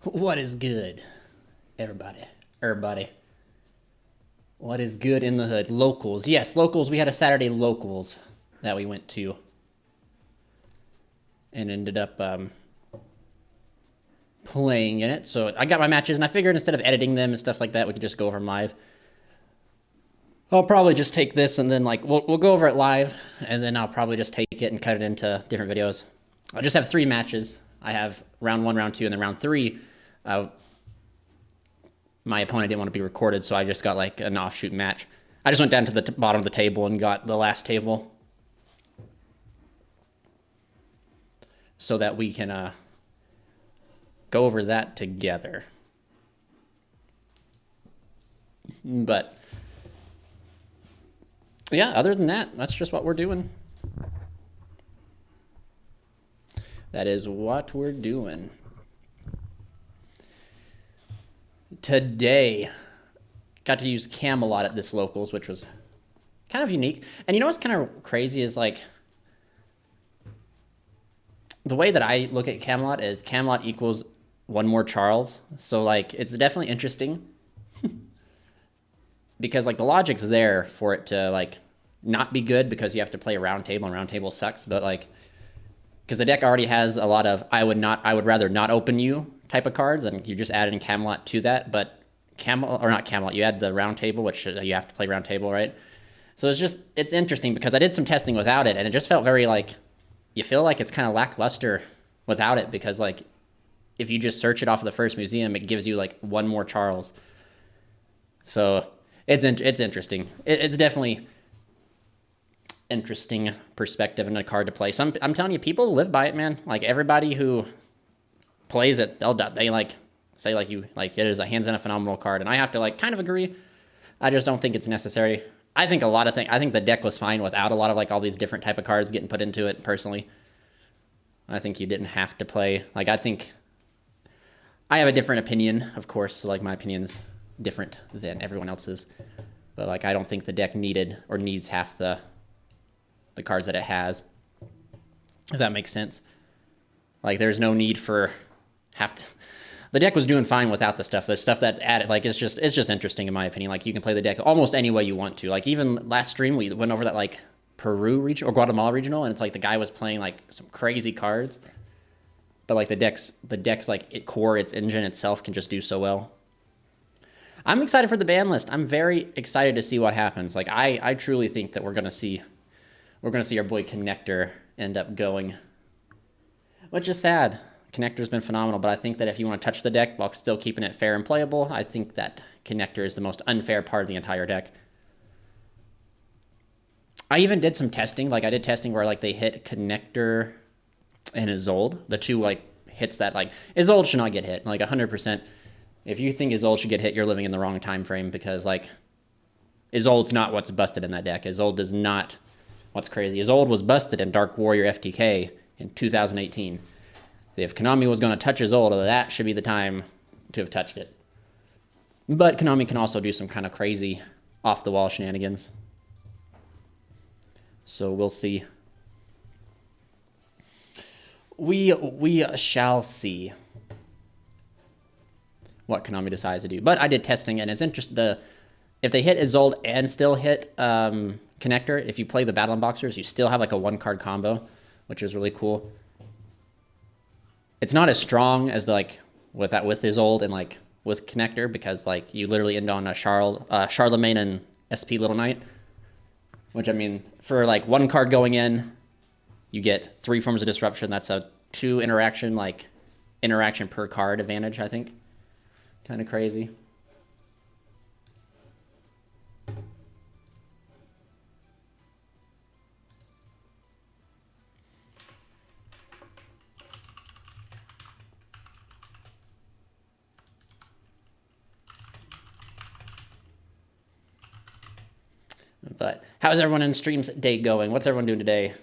What is good, everybody? Everybody. What is good in the hood? Locals. Yes, locals. We had a Saturday locals that we went to and ended up playing in it. So I got my matches, and I figured instead of editing them and stuff like that, we could just go over them live. I'll probably just take this and then we'll go over it live, and then I'll probably just take it and cut it into different videos. I just have 3 matches. I have round 1, round 2, and then round 3. My opponent didn't want to be recorded, so I just got like an offshoot match. I just went down to the bottom of the table and got the last table so that we can go over that together. But yeah, other than that, that's just what we're doing. That is what we're doing. Today, got to use Camelot at this locals, which was kind of unique. And you know what's kind of crazy is like, the way that I look at Camelot is Camelot equals one more Charles. So like, it's definitely interesting because like the logic's there for it to like not be good because you have to play a round table and round table sucks. But like, because the deck already has a lot of I would rather not open you type of cards, and you just added in Camelot to that. But not Camelot, you add the round table, which you have to play round table, right? So it's interesting because I did some testing without it, and it just felt very like, you feel like it's kind of lackluster without it, because like if you just search it off of the first museum, it gives you like one more Charles. So it's interesting. It's definitely interesting perspective and a card to play. I'm telling you, people live by it, man. Like everybody who plays it, they like say like it is a hands down a phenomenal card, and I have to like kind of agree. I just don't think it's necessary. I think I think the deck was fine without a lot of like all these different type of cards getting put into it. Personally, I think you didn't have to play. Like I think I have a different opinion, of course. So like my opinion's different than everyone else's, but like I don't think the deck needed or needs half the cards that it has, if that makes sense. Like there's no need for the deck was doing fine without the stuff that added. Like it's just interesting in my opinion. Like you can play the deck almost any way you want to. Like even last stream we went over that like Peru region or Guatemala regional, and it's like the guy was playing like some crazy cards, but like the deck's like its engine itself can just do so well. I'm excited for the ban list. I'm very excited to see what happens. Like I truly think that we're gonna see our boy Connector end up going, which is sad. Connector's been phenomenal, but I think that if you want to touch the deck while still keeping it fair and playable, I think that Connector is the most unfair part of the entire deck. I even did some testing. Like I did testing where like they hit Connector and Isolde, the two like hits that like Isolde should not get hit. Like 100%. If you think Isolde should get hit, you're living in the wrong time frame, because like Isolde's not what's busted in that deck. Isolde is not what's crazy. Isolde was busted in Dark Warrior FTK in 2018. If Konami was going to touch Isolde, that should be the time to have touched it. But Konami can also do some kind of crazy off-the-wall shenanigans. So we'll see. We shall see what Konami decides to do. But I did testing, and it's interesting. If they hit Isolde and still hit Connector, if you play the Battle Unboxers, you still have like a 1-card combo, which is really cool. It's not as strong as like with Isolde and like with Connector, because like you literally end on a Charlemagne and SP Little Knight, which I mean for like 1 card going in, you get 3 forms of disruption. That's a 2 interaction per card advantage, I think. Kind of crazy. But how's everyone in stream's day going? What's everyone doing today?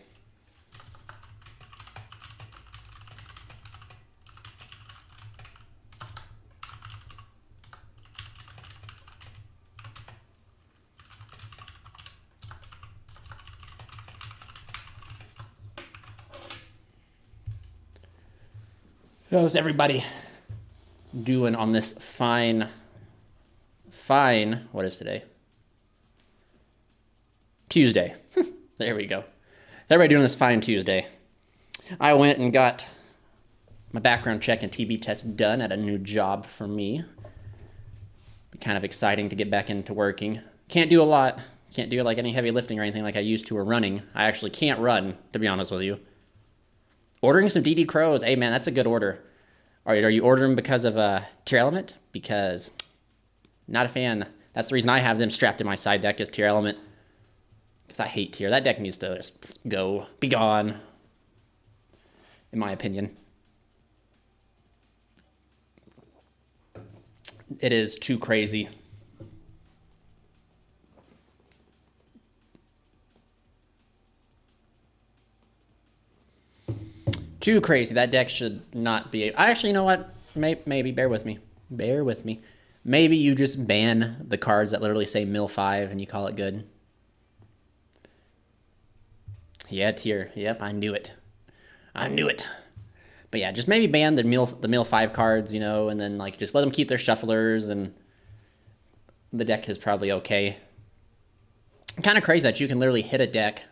How's everybody doing on this fine, what is today? Tuesday. There we go. Everybody doing this fine Tuesday. I went and got my background check and TB test done at a new job for me. Be kind of exciting to get back into working. Can't do a lot. Can't do like any heavy lifting or anything like I used to or running. I actually can't run, to be honest with you. Ordering some DD Crows. Hey, man, that's a good order. Are you ordering because of Tier Element? Because not a fan. That's the reason I have them strapped to my side deck is Tier Element. Because I hate Tier. That deck needs to just go. Be gone. In my opinion. It is too crazy. Too crazy. That deck should not be... Actually, you know what? Maybe. Bear with me. Bear with me. Maybe you just ban the cards that literally say Mill 5 and you call it good. Yeah, Tier. Yep, I knew it. I knew it. But yeah, just maybe ban the Mill 5 cards, you know, and then like just let them keep their shufflers and the deck is probably okay. Kind of crazy that you can literally hit a deck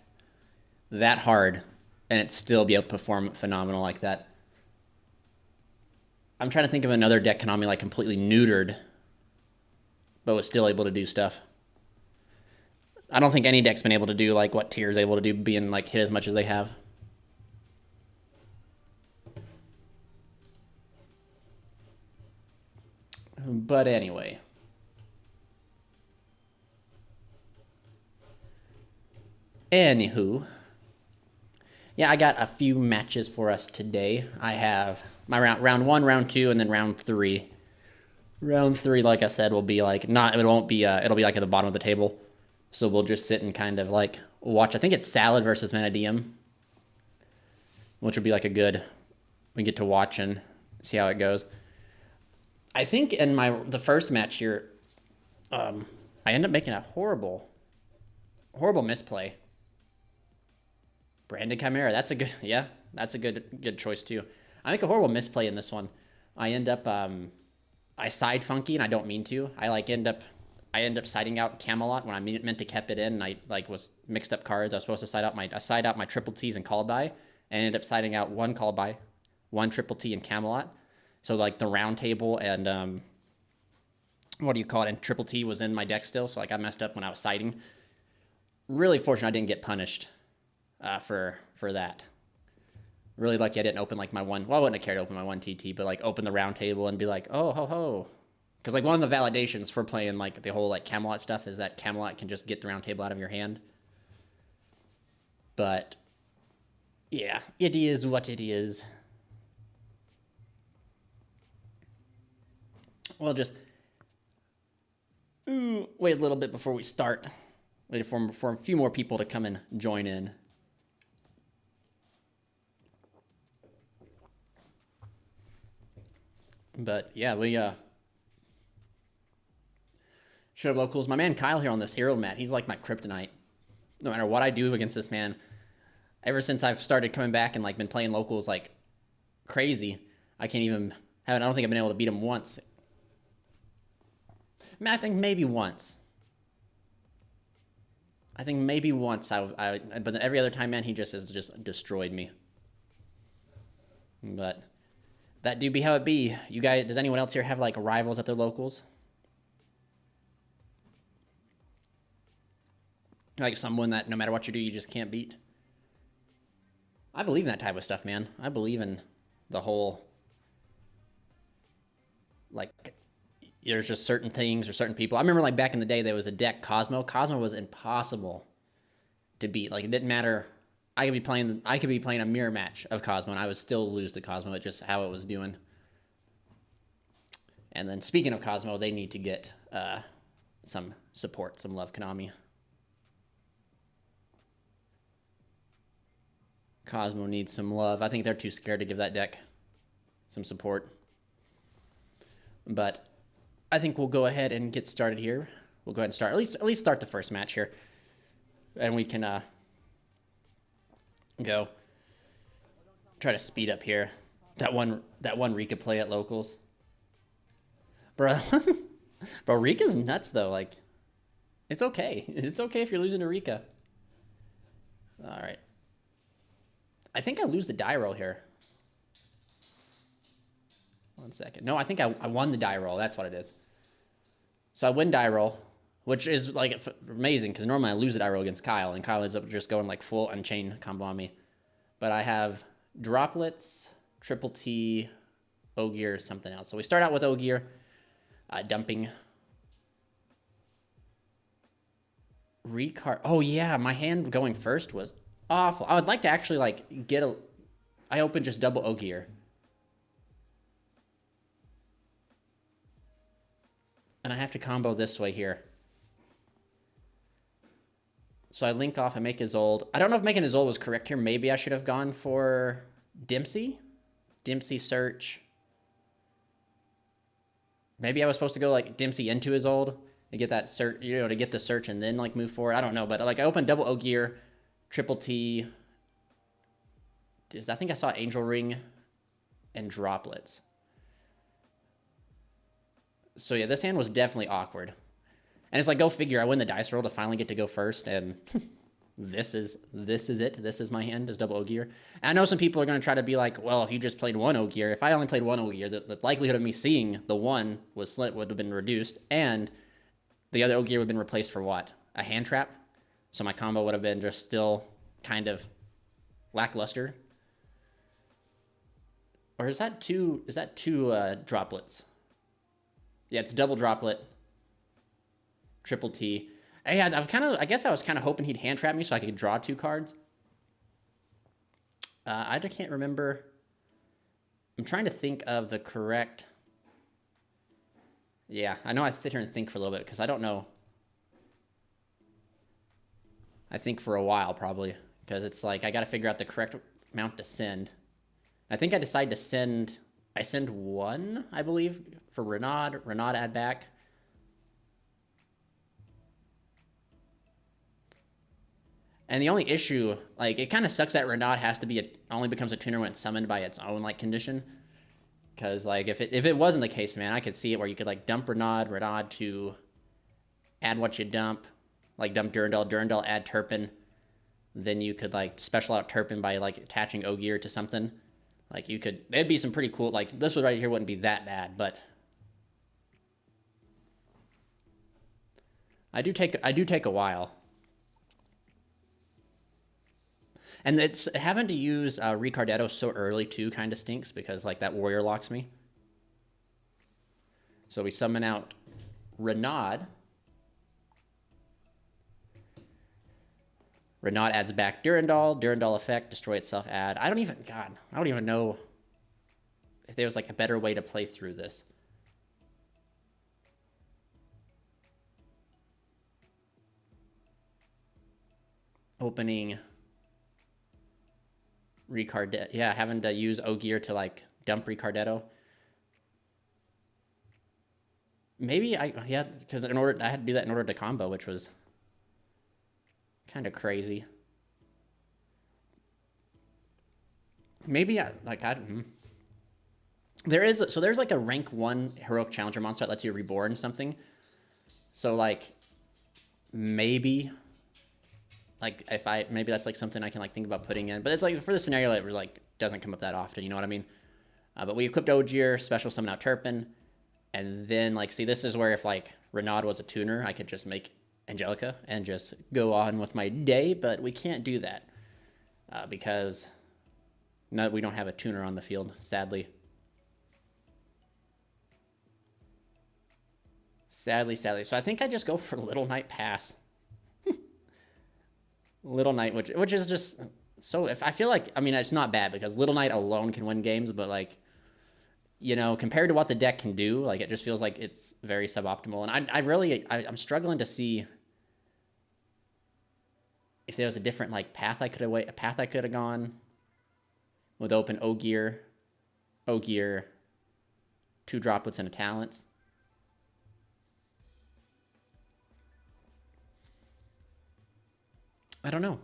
that hard and it still be able to perform phenomenal like that. I'm trying to think of another deck Konami like completely neutered, but was still able to do stuff. I don't think any deck's been able to do like what Tier's able to do, being like hit as much as they have. But anyway. Anywho. Yeah, I got a few matches for us today. I have my round 1, round 2, and then round 3. Round 3, like I said, will be like it'll be like at the bottom of the table. So we'll just sit and kind of like watch. I think it's Salad versus Manadium, which would be like a good. We get to watch and see how it goes. I think in the first match here, I end up making a horrible misplay. Branded Chimera. That's a good. Yeah, that's a good choice too. I make a horrible misplay in this one. I end up I side funky and I don't mean to. I end up siding out Camelot when I meant to kept it in. And I was mixed up cards. I was supposed to side out my triple T's and call by. And ended up siding out one call by, one triple T and Camelot. So like the round table and what do you call it? And triple T was in my deck still. So like I messed up when I was siding. Really fortunate I didn't get punished for that. Really lucky I didn't open like my one. Well, I wouldn't have cared to open my one TT, but like open the round table and be like, oh ho ho. Because like one of the validations for playing like the whole like Camelot stuff is that Camelot can just get the round table out of your hand. But yeah, it is what it is. We'll just wait a little bit before we start. Wait for a few more people to come and join in. But yeah, we should have locals. My man Kyle here on this hero mat, he's like my kryptonite. No matter what I do against this man, ever since I've started coming back and like been playing locals like crazy, I don't think I've been able to beat him once. I think maybe once. But then every other time, man, he just has just destroyed me. But that do be how it be. You guys, does anyone else here have like rivals at their locals? Like someone that no matter what you do, you just can't beat? I believe in that type of stuff, man. I believe in the whole, like, there's just certain things or certain people. I remember like back in the day, there was a deck, Cosmo. Cosmo was impossible to beat. Like it didn't matter. I could be playing a mirror match of Cosmo and I would still lose to Cosmo. It's just how it was doing. And then speaking of Cosmo, they need to get some support, some love, Konami. Cosmo needs some love. I think they're too scared to give that deck some support. But I think we'll go ahead and get started here. We'll go ahead and start, at least start the first match here. And we can go. Try to speed up here. That one Rika play at locals. Bro. Bro, Rika's nuts, though. Like, it's okay. It's okay if you're losing to Rika. All right. I think I lose the die roll here. 1 second. No, I think I won the die roll. That's what it is. So I win die roll, which is like amazing because normally I lose the die roll against Kyle, and Kyle ends up just going like full Unchained combo on me. But I have droplets, triple T, Ogier, something else. So we start out with Ogier, dumping. Recard. Oh yeah, my hand going first was awful. I would like to actually like get a. I opened just double Ogier. And I have to combo this way here. So I link off, I make his old. I don't know if making his old was correct here. Maybe I should have gone for Dempsey. Dempsey search. Maybe I was supposed to go like Dempsey into his old to get that search, you know, to get the search and then like move forward. I don't know, but like I opened double Ogier, triple T. I think I saw Angel Ring and droplets. So yeah, this hand was definitely awkward. And it's like, go figure, I win the dice roll to finally get to go first, and this is it. This is my hand, is double Ogier. And I know some people are going to try to be like, well, if you just played one Ogier, if I only played one Ogier, the likelihood of me seeing the one was slit would have been reduced, and the other Ogier would have been replaced for what? A hand trap? So my combo would have been just still kind of lackluster. Or is that two droplets? Yeah, it's double droplet, triple T. Hey, I guess I was kind of hoping he'd hand trap me so I could draw 2 cards. I can't remember. I'm trying to think of the correct. Yeah, I know I sit here and think for a little bit because I don't know. I think for a while probably because it's like I got to figure out the correct amount to send. I think I decided to send. I send 1, I believe, for Renaud. Renaud add back. And the only issue, like, it kind of sucks that Renaud has to be only becomes a tuner when it's summoned by its own like condition. Because like if it wasn't the case, man, I could see it where you could like dump Renaud to add what you dump, like dump Durandal, add Turpin, then you could like special out Turpin by like attaching Ogier to something. Like you could, there'd be some pretty cool, like this one right here wouldn't be that bad, but I do take a while. And it's having to use Ricardetto so early too kind of stinks because like that warrior locks me. So we summon out Renaud. Renaud adds back Durandal effect, destroy itself, add. I don't even know if there was like a better way to play through this. Opening Ricardetto. Yeah, having to use Ogier to like dump Ricardetto. Maybe because I had to do that in order to combo, which was kind of crazy. Maybe there's like a rank 1 heroic challenger monster that lets you reborn something. So like maybe like maybe that's like something I can like think about putting in, but it's like for the scenario it like doesn't come up that often, you know what I mean? But we equipped Ogier, special summon out Turpin, and then like see this is where if like Renaud was a tuner, I could just make Angelica and just go on with my day, but we can't do that because we don't have a tuner on the field, sadly. Sadly. So I think I just go for Little Knight pass. Little Knight, which is just so. If I feel like, I mean, it's not bad because Little Knight alone can win games, but like, you know, compared to what the deck can do, like it just feels like it's very suboptimal. And I'm struggling to see if there was a different like path I could have gone with open Ogier, 2 droplets and a talents. I don't know.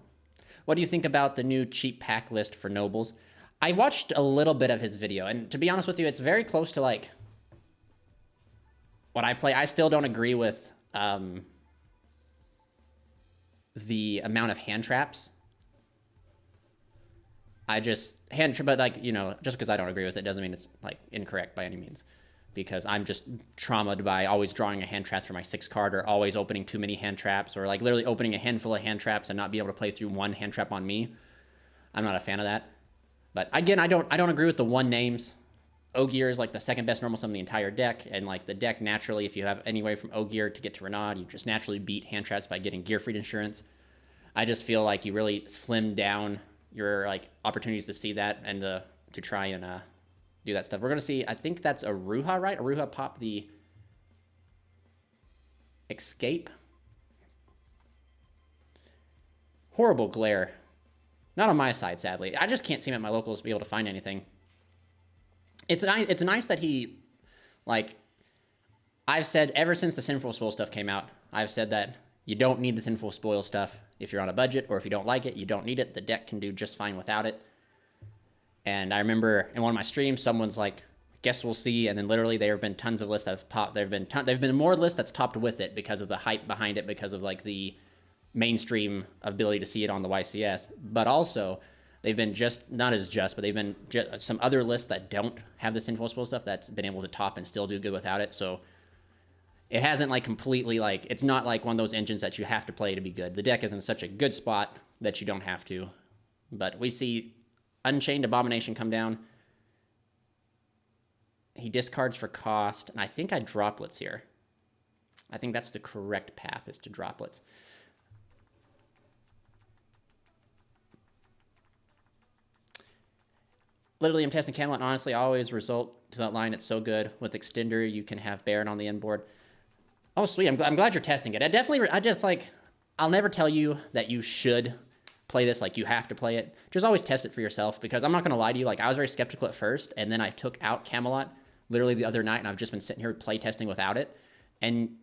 What do you think about the new cheap pack list for nobles? I watched a little bit of his video, and to be honest with you, it's very close to like what I play, I still don't agree with the amount of hand traps. But like, just because I don't agree with it doesn't mean it's like incorrect by any means. Because I'm just traumatized by always drawing a hand trap for my 6 card, or always opening too many hand traps, or like literally opening a handful of hand traps and not be able to play through one hand trap on me. I'm not a fan of that. But again, I don't agree with the one names. Ogier is like the second best normal summon in the entire deck, and like the deck naturally, if you have any way from Ogier to get to Renaud, you just naturally beat hand traps by getting Gear Freed Insurance. I just feel like you really slim down your like opportunities to see that and to try and do that stuff. We're going to see, I think that's Aruha, right? Aruha pop the Escape. Horrible glare. Not on my side, sadly. I just can't seem at my locals to be able to find anything. It's nice that he, like, I've said ever since the Sinful Spoil stuff came out, I've said that you don't need the Sinful Spoil stuff if you're on a budget, or if you don't like it, you don't need it. The deck can do just fine without it. And I remember in one of my streams, someone's like, guess we'll see. And then literally there have been tons of lists that's popped. There have been more lists that's topped with it because of the hype behind it, because of like the mainstream ability to see it on the YCS. But also they've been but they've been some other lists that don't have the Sinful Spoil stuff that's been able to top and still do good without it. So it hasn't like completely like, it's not like one of those engines that you have to play to be good. The deck is in such a good spot that you don't have to. But we see Unchained Abomination come down. He discards for cost, and I think I droplets here. I think that's the correct path, is to droplets. Literally, I'm testing Camelot, and honestly, I always result to that line. It's so good. With Extender, you can have Baron on the end board. Oh, sweet. I'm glad you're testing it. I'll never tell you that you should play this, like you have to play it. Just always test it for yourself, because I'm not going to lie to you. Like, I was very skeptical at first, and then I took out Camelot literally the other night, and I've just been sitting here play testing without it. And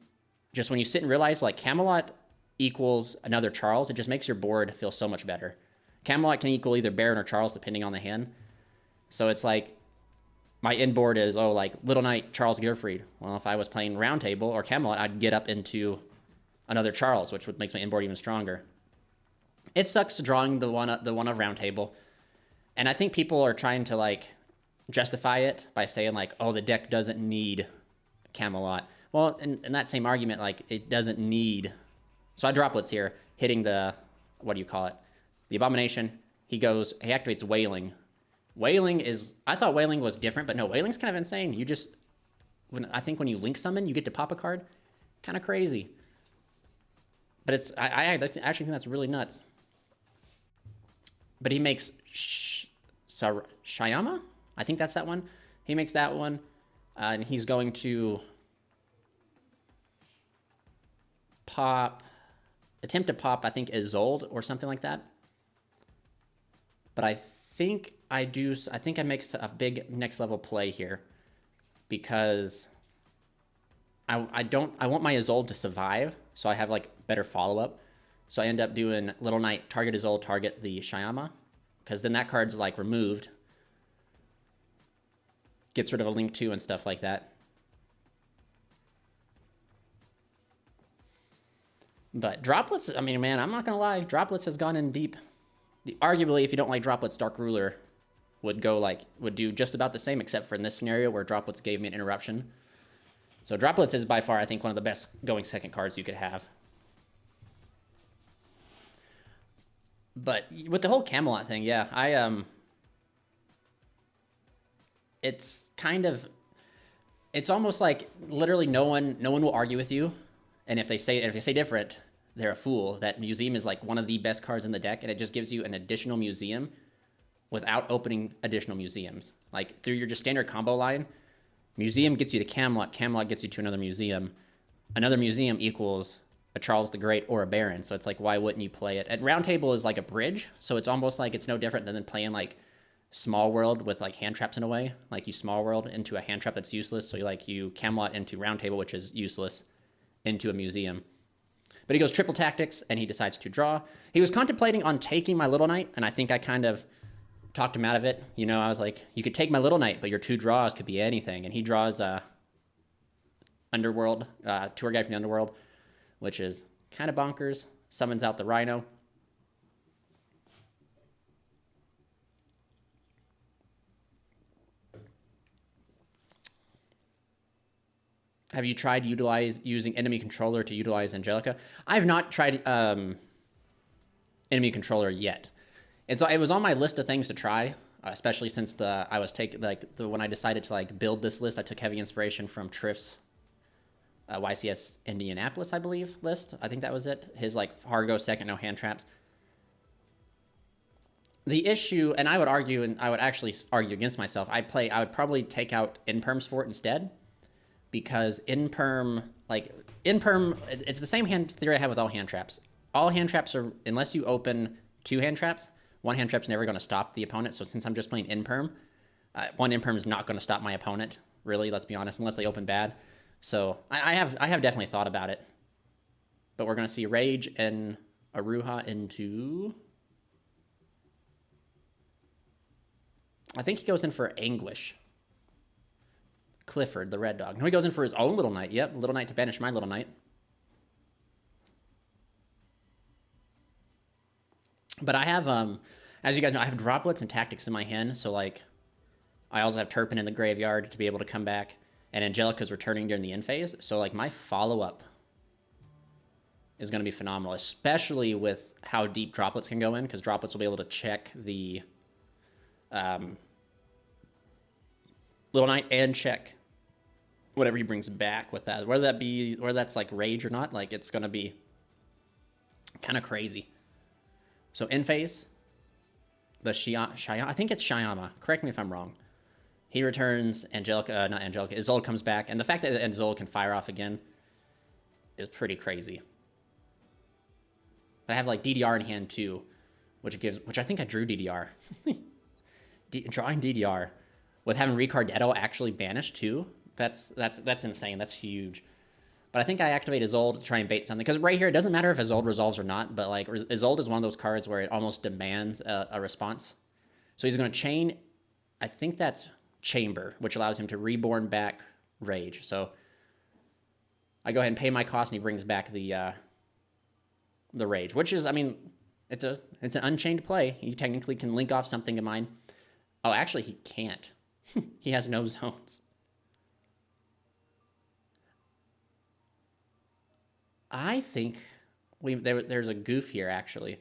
just when you sit and realize, like, Camelot equals another Charles, it just makes your board feel so much better. Camelot can equal either Baron or Charles, depending on the hand. So it's like, my end board is, like, Little Knight, Charles Gearfried. Well, if I was playing Round Table or Camelot, I'd get up into another Charles, which would make my end board even stronger. It sucks drawing the one of Round Table, and I think people are trying to like justify it by saying like, oh, the deck doesn't need Camelot. Well, in that same argument, like, it doesn't need. So I droplets here, hitting the, what do you call it? The Abomination. He activates Wailing. Wailing is, I thought Wailing was different, but no, Wailing's kind of insane. I think when you link summon, you get to pop a card. Kind of crazy. But I actually think that's really nuts. But he makes Shyama? I think that's that one. He makes that one. And he's going to attempt to pop, I think, Isolde or something like that. But I think I make a big next level play here, because I want my Isolde to survive, so I have like better follow-up. So I end up doing Little Knight, target Isolde, target the Shyama, because then that card's like removed. Gets rid of a Link 2 and stuff like that. But droplets, I mean, man, I'm not gonna lie, droplets has gone in deep. Arguably, if you don't like droplets, Dark Ruler would do just about the same, except for in this scenario where droplets gave me an interruption. So droplets is by far, I think, one of the best going second cards you could have. But with the whole Camelot thing, yeah, it's almost like literally no one will argue with you, and if they say different, they're a fool. That Museum is like one of the best cards in the deck, and it just gives you an additional museum without opening additional museums. Like, through your just standard combo line, Museum gets you to Camelot, Camelot gets you to another museum equals a Charles the Great or a Baron. So it's like, why wouldn't you play it? And Round Table is like a bridge, so it's almost like it's no different than playing like Small World with like hand traps in a way. Like, you Small World into a hand trap that's useless, so you Camelot into Round Table, which is useless, into a museum. But he goes triple tactics, and he decides to draw. He was contemplating on taking my Little Knight, and I think I kind of talked him out of it. I was like, you could take my Little Knight, but your 2 draws could be anything. And he draws underworld, tour guide from the underworld, which is kind of bonkers. Summons out the Rhino. Have you tried using enemy controller to utilize Angelica? I've not tried enemy controller yet. And so it was on my list of things to try, especially since when I decided to like build this list, I took heavy inspiration from Triff's YCS Indianapolis, I believe, list. I think that was it. His like Hargo second, no hand traps. The issue, and I would argue, and I would actually argue against myself, I would probably take out in-perms for it instead. Because in-perm, it's the same hand theory I have with all hand traps. All hand traps are, unless you open 2 hand traps, 1 hand trap's never going to stop the opponent. So since I'm just playing in-perm, 1 in-perm is not going to stop my opponent, really, let's be honest, unless they open bad. So I have definitely thought about it. But we're going to see Rage and Aruha into... I think he goes in for Anguish. Clifford, the red dog. No, he goes in for his own Little Knight. Yep, Little Knight to banish my Little Knight. But I have, as you guys know, I have droplets and tactics in my hand. So, like, I also have Turpin in the graveyard to be able to come back. And Angelica's returning during the end phase. So, like, my follow-up is going to be phenomenal. Especially with how deep droplets can go in. Because droplets will be able to check the Little Knight and check whatever he brings back with that. Whether that's like Rage or not, like it's going to be kind of crazy. So in phase, the Shyama, I think it's Shyama. Correct me if I'm wrong. He returns Angelica, not Angelica, Isolde comes back. And the fact that Isolde can fire off again is pretty crazy. I have like DDR in hand too, which I think I drew DDR. Drawing DDR with having Ricardetto actually banished too. That's insane. That's huge. But I think I activate Isolde to try and bait something. Because right here, it doesn't matter if Isolde resolves or not. But like Isolde is one of those cards where it almost demands a response. So he's going to chain. I think that's Chamber, which allows him to reborn back Rage. So I go ahead and pay my cost, and he brings back the Rage. Which is, I mean, it's an unchained play. He technically can link off something of mine. Oh, actually, he can't. He has no zones. I think there's a goof here, actually.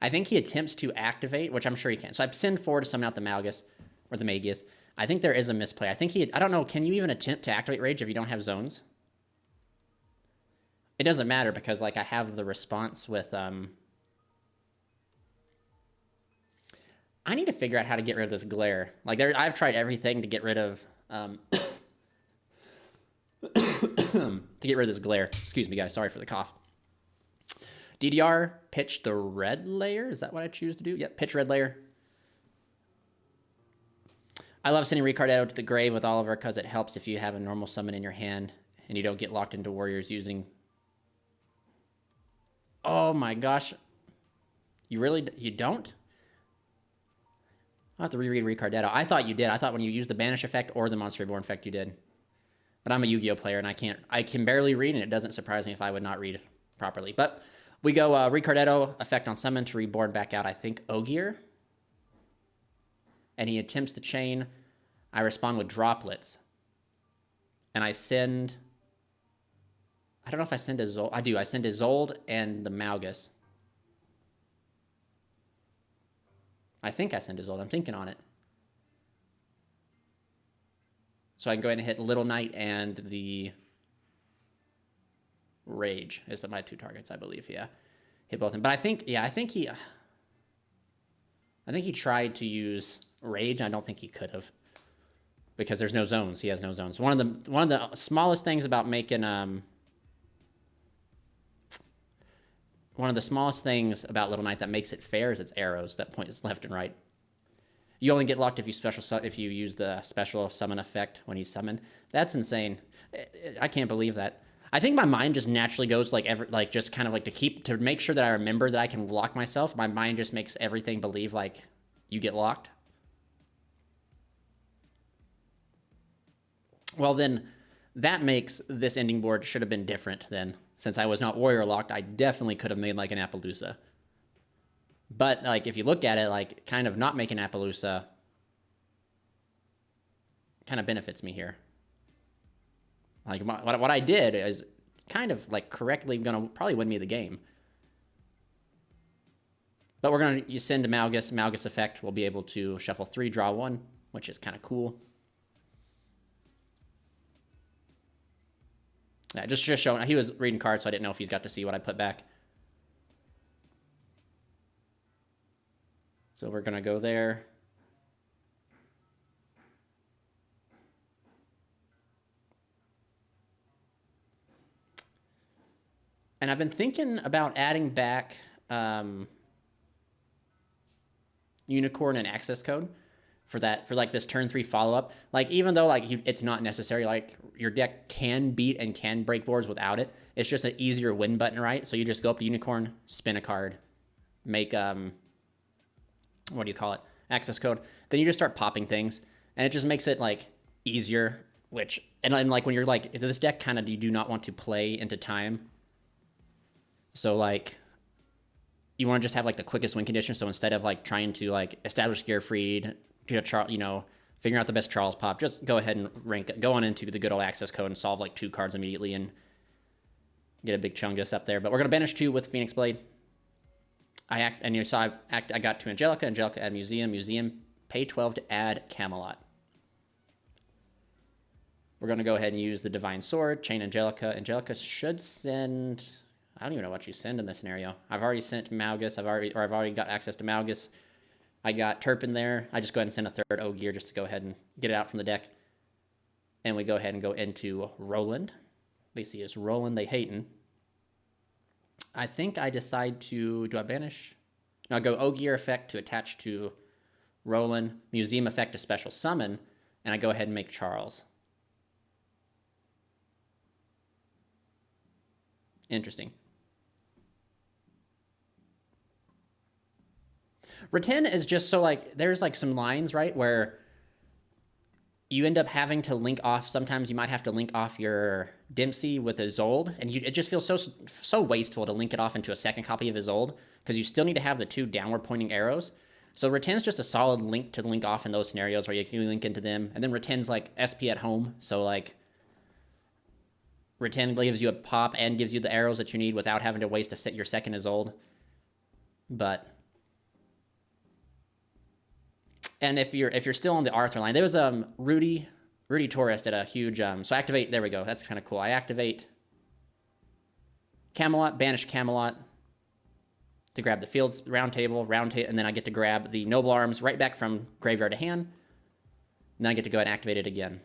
I think he attempts to activate, which I'm sure he can. So I send 4 to summon out the Malgus, or the Magius. I think there is a misplay. I think I don't know, can you even attempt to activate Rage if you don't have zones? It doesn't matter, because like I have the response with... I need to figure out how to get rid of this glare. Like I've tried everything to get rid of... to get rid of this glare. Excuse me, guys. Sorry for the cough. DDR, pitch the red layer. Is that what I choose to do? Yep, pitch red layer. I love sending Ricardetto to the grave with Oliver because it helps if you have a normal summon in your hand and you don't get locked into warriors using... Oh my gosh. You don't? I'll have to reread Ricardetto. I thought you did. I thought when you used the banish effect or the monster reborn effect you did. But I'm a Yu-Gi-Oh player, and I can barely read, and it doesn't surprise me if I would not read properly. But we go Ricardetto, effect on summon to reborn back out, I think, Ogier. And he attempts to chain. I respond with droplets. And I send... I don't know if I send Isolde. I do. I send Isolde and the Malgus. I think I send Isolde. I'm thinking on it. So I can go ahead and hit Little Knight and the Rage. Is my 2 targets, I believe. Yeah, hit both of them. But I think he tried to use Rage. I don't think he could have, because there's no zones. He has no zones. One of the smallest things about making one of the smallest things about Little Knight that makes it fair is its arrows that point left and right. You only get locked if you use the special summon effect when he's summoned. That's insane. I can't believe that. I think my mind just naturally goes just kind of like to make sure that I remember that I can lock myself. My mind just makes everything believe like you get locked. Well then, That makes this ending board should have been different then. Since I was not warrior locked, I definitely could have made like an Appaloosa. But like if you look at it, like kind of not making Appaloosa kind of benefits me here. Like what I did is kind of like correctly gonna probably win me the game. But we're gonna send to Malgus. Malgus effect will be able to shuffle 3, draw 1, which is kind of cool. Yeah, just showing. He was reading cards, so I didn't know if he's got to see what I put back. So we're gonna go there. And I've been thinking about adding back Unicorn and access code for like this turn 3 follow-up. Like even though like it's not necessary, like your deck can beat and can break boards without it. It's just an easier win button, right? So you just go up to Unicorn, spin a card, make what do you call it? Access code. Then you just start popping things, and it just makes it like easier. Which and like when you're like this deck kind of you do not want to play into time. So like you want to just have like the quickest win condition. So instead of like trying to like establish Gearfried, figuring out the best Charles pop, just go ahead and go on into the good old access code and solve like 2 cards immediately and get a big Chungus up there. But we're gonna banish 2 with Phoenix Blade. I got to Angelica. Angelica add Museum. Pay 12 to add Camelot. We're gonna go ahead and use the Divine Sword, chain Angelica. Angelica should send. I don't even know what you send in this scenario. I've already sent Malgus. I've already got access to Malgus. I got Turpin there. I just go ahead and send a 3rd Ogier just to go ahead and get it out from the deck. And we go ahead and go into Roland. They see us Roland, they hating. I think I decide to, do I banish? No, I go Ogier effect to attach to Roland, Museum effect to special summon, and I go ahead and make Charles. Interesting. Retin is just so like, there's like some lines, right, where you end up having to link off. Sometimes you might have to link off your Dempsey with Isolde, and it just feels so wasteful to link it off into a second copy of Isolde, because you still need to have the 2 downward pointing arrows. So Retin's just a solid link to link off in those scenarios where you can link into them. And then Retin's like SP at home, so like Retin gives you a pop and gives you the arrows that you need without having to waste your second Isolde. But and if you're still on the Arthur line, there was Rudy Torres did a huge so activate. There we go. That's kind of cool. I activate Camelot, banish Camelot to grab the fields round table, and then I get to grab the Noble Arms right back from graveyard to hand. And then I get to go ahead and activate it again.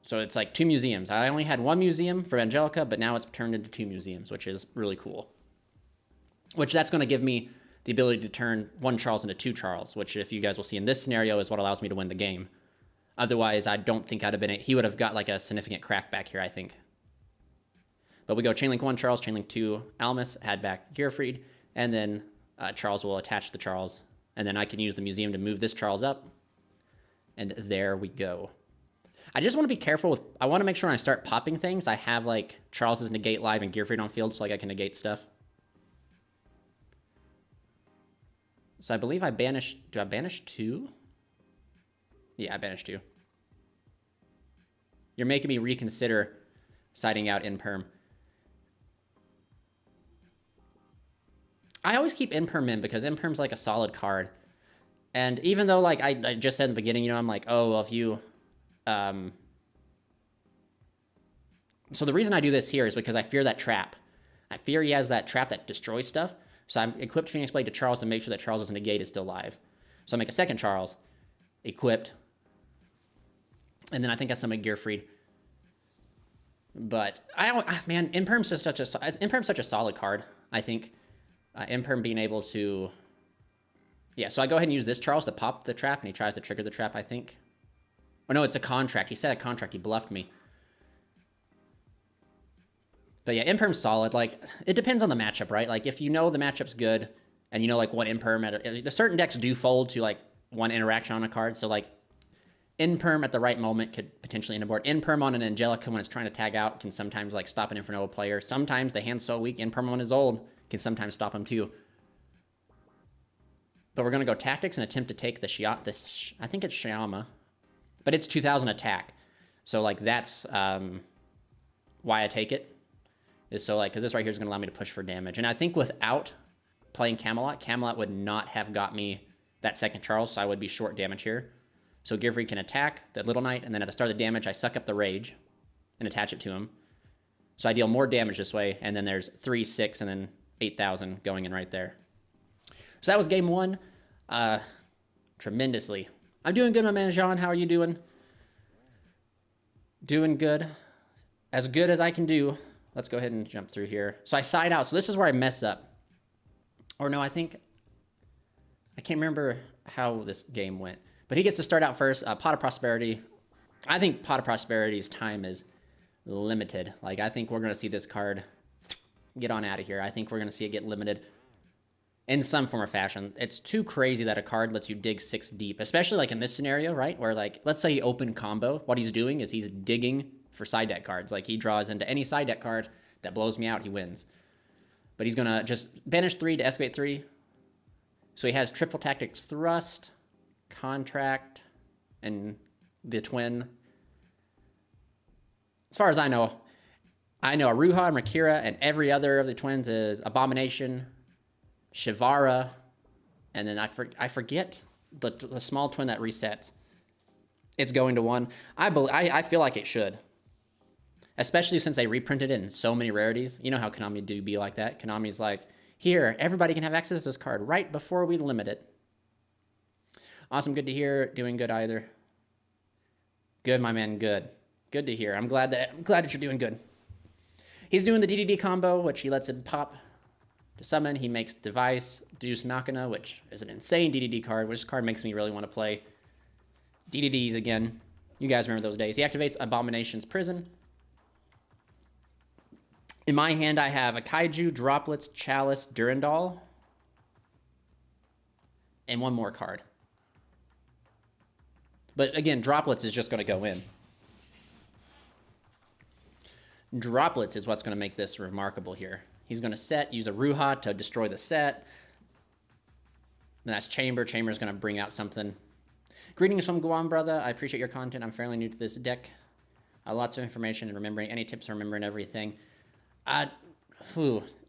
So it's like 2 museums. I only had 1 museum for Angelica, but now it's turned into 2 museums, which is really cool. Which that's going to give me the ability to turn 1 Charles into 2 Charles, which if you guys will see in this scenario is what allows me to win the game. Otherwise, I don't think I'd have been... He would have got like a significant crack back here, I think. But we go Chainlink 1 Charles, Chainlink 2 Almus, add back Gearfried, and then Charles will attach the Charles. And then I can use the museum to move this Charles up. And there we go. I just want to be careful with... I want to make sure when I start popping things, I have like Charles's negate live and Gearfried on field so like I can negate stuff. So I believe I banished... Do I banish 2? Yeah, I banished 2. You're making me reconsider siding out Imperm. I always keep Imperm in because Imperm's like a solid card. And even though like I just said in the beginning, I'm like, oh, well, if you... So the reason I do this here is because I fear that trap. I fear he has that trap that destroys stuff. So I'm equipped Phoenix Blade to Charles to make sure that Charles' negate is still live. So I make a second Charles, equipped. And then I think I summon Gearfried. But man, Imperm's such a solid card, I think. Imperm being able to... Yeah, so I go ahead and use this Charles to pop the trap, and he tries to trigger the trap, I think. Oh, no, it's a contract. He said a contract. He bluffed me. But yeah, Imperm's solid. Like, it depends on the matchup, right? Like, if you know the matchup's good, and you know, like, one Imperm... The certain decks do fold to, like, 1 interaction on a card. So, like, In-perm at the right moment could potentially end a board. In-perm on an Angelica when it's trying to tag out can sometimes like stop an Inferno player. Sometimes the hand's so weak, in-perm on his old can sometimes stop him too. But we're going to go tactics and attempt to take the I think it's Shyama, but it's 2000 attack. So like that's why I take it. Is so like, because this right here is going to allow me to push for damage. And I think without playing Camelot, Camelot would not have got me that second Charles, so I would be short damage here. So Gearfried can attack the Little Knight, and then at the start of the damage, I suck up the Rage and attach it to him. So I deal more damage this way, and then there's 3, 6, and then 8,000 going in right there. So that was game 1. Tremendously. I'm doing good, my man, Jean. How are you doing? Doing good. As good as I can do. Let's go ahead and jump through here. So I side out. So this is where I mess up. Or no, I can't remember how this game went. But he gets to start out first. Pot of Prosperity. I think Pot of Prosperity's time is limited. Like, I think we're going to see this card get on out of here. I think we're going to see it get limited in some form or fashion. It's too crazy that a card lets you dig 6 deep, especially like in this scenario, right? Where like, let's say he open combo. What he's doing is he's digging for side deck cards. Like he draws into any side deck card that blows me out, he wins. But he's going to just banish 3 to excavate 3. So he has triple tactics thrust, contract, and the twin. As far as I know Aruha, Rakira, and every other of the twins is Abomination, Shivara, and then I forget the small twin that resets. It's going to 1. I feel like it should. Especially since they reprinted it in so many rarities. You know how Konami do be like that. Konami's like, here, everybody can have access to this card right before we limit it. Awesome, good to hear. Doing good either. Good, my man, good. Good to hear. I'm glad that you're doing good. He's doing the DDD combo, which he lets it pop to summon. He makes Device, Deus Machina, which is an insane DDD card, which this card makes me really want to play DDDs again. You guys remember those days. He activates Abomination's Prison. In my hand, I have a Kaiju, Droplets, Chalice, Durandal, and one more card. But again, Droplets is just going to go in. Droplets is what's going to make this remarkable here. He's going to set, use a Ruha to destroy the set. And that's Chamber. Chamber is going to bring out something. Greetings from Guam, brother. I appreciate your content. I'm fairly new to this deck. Lots of information and remembering. Any tips on remembering everything?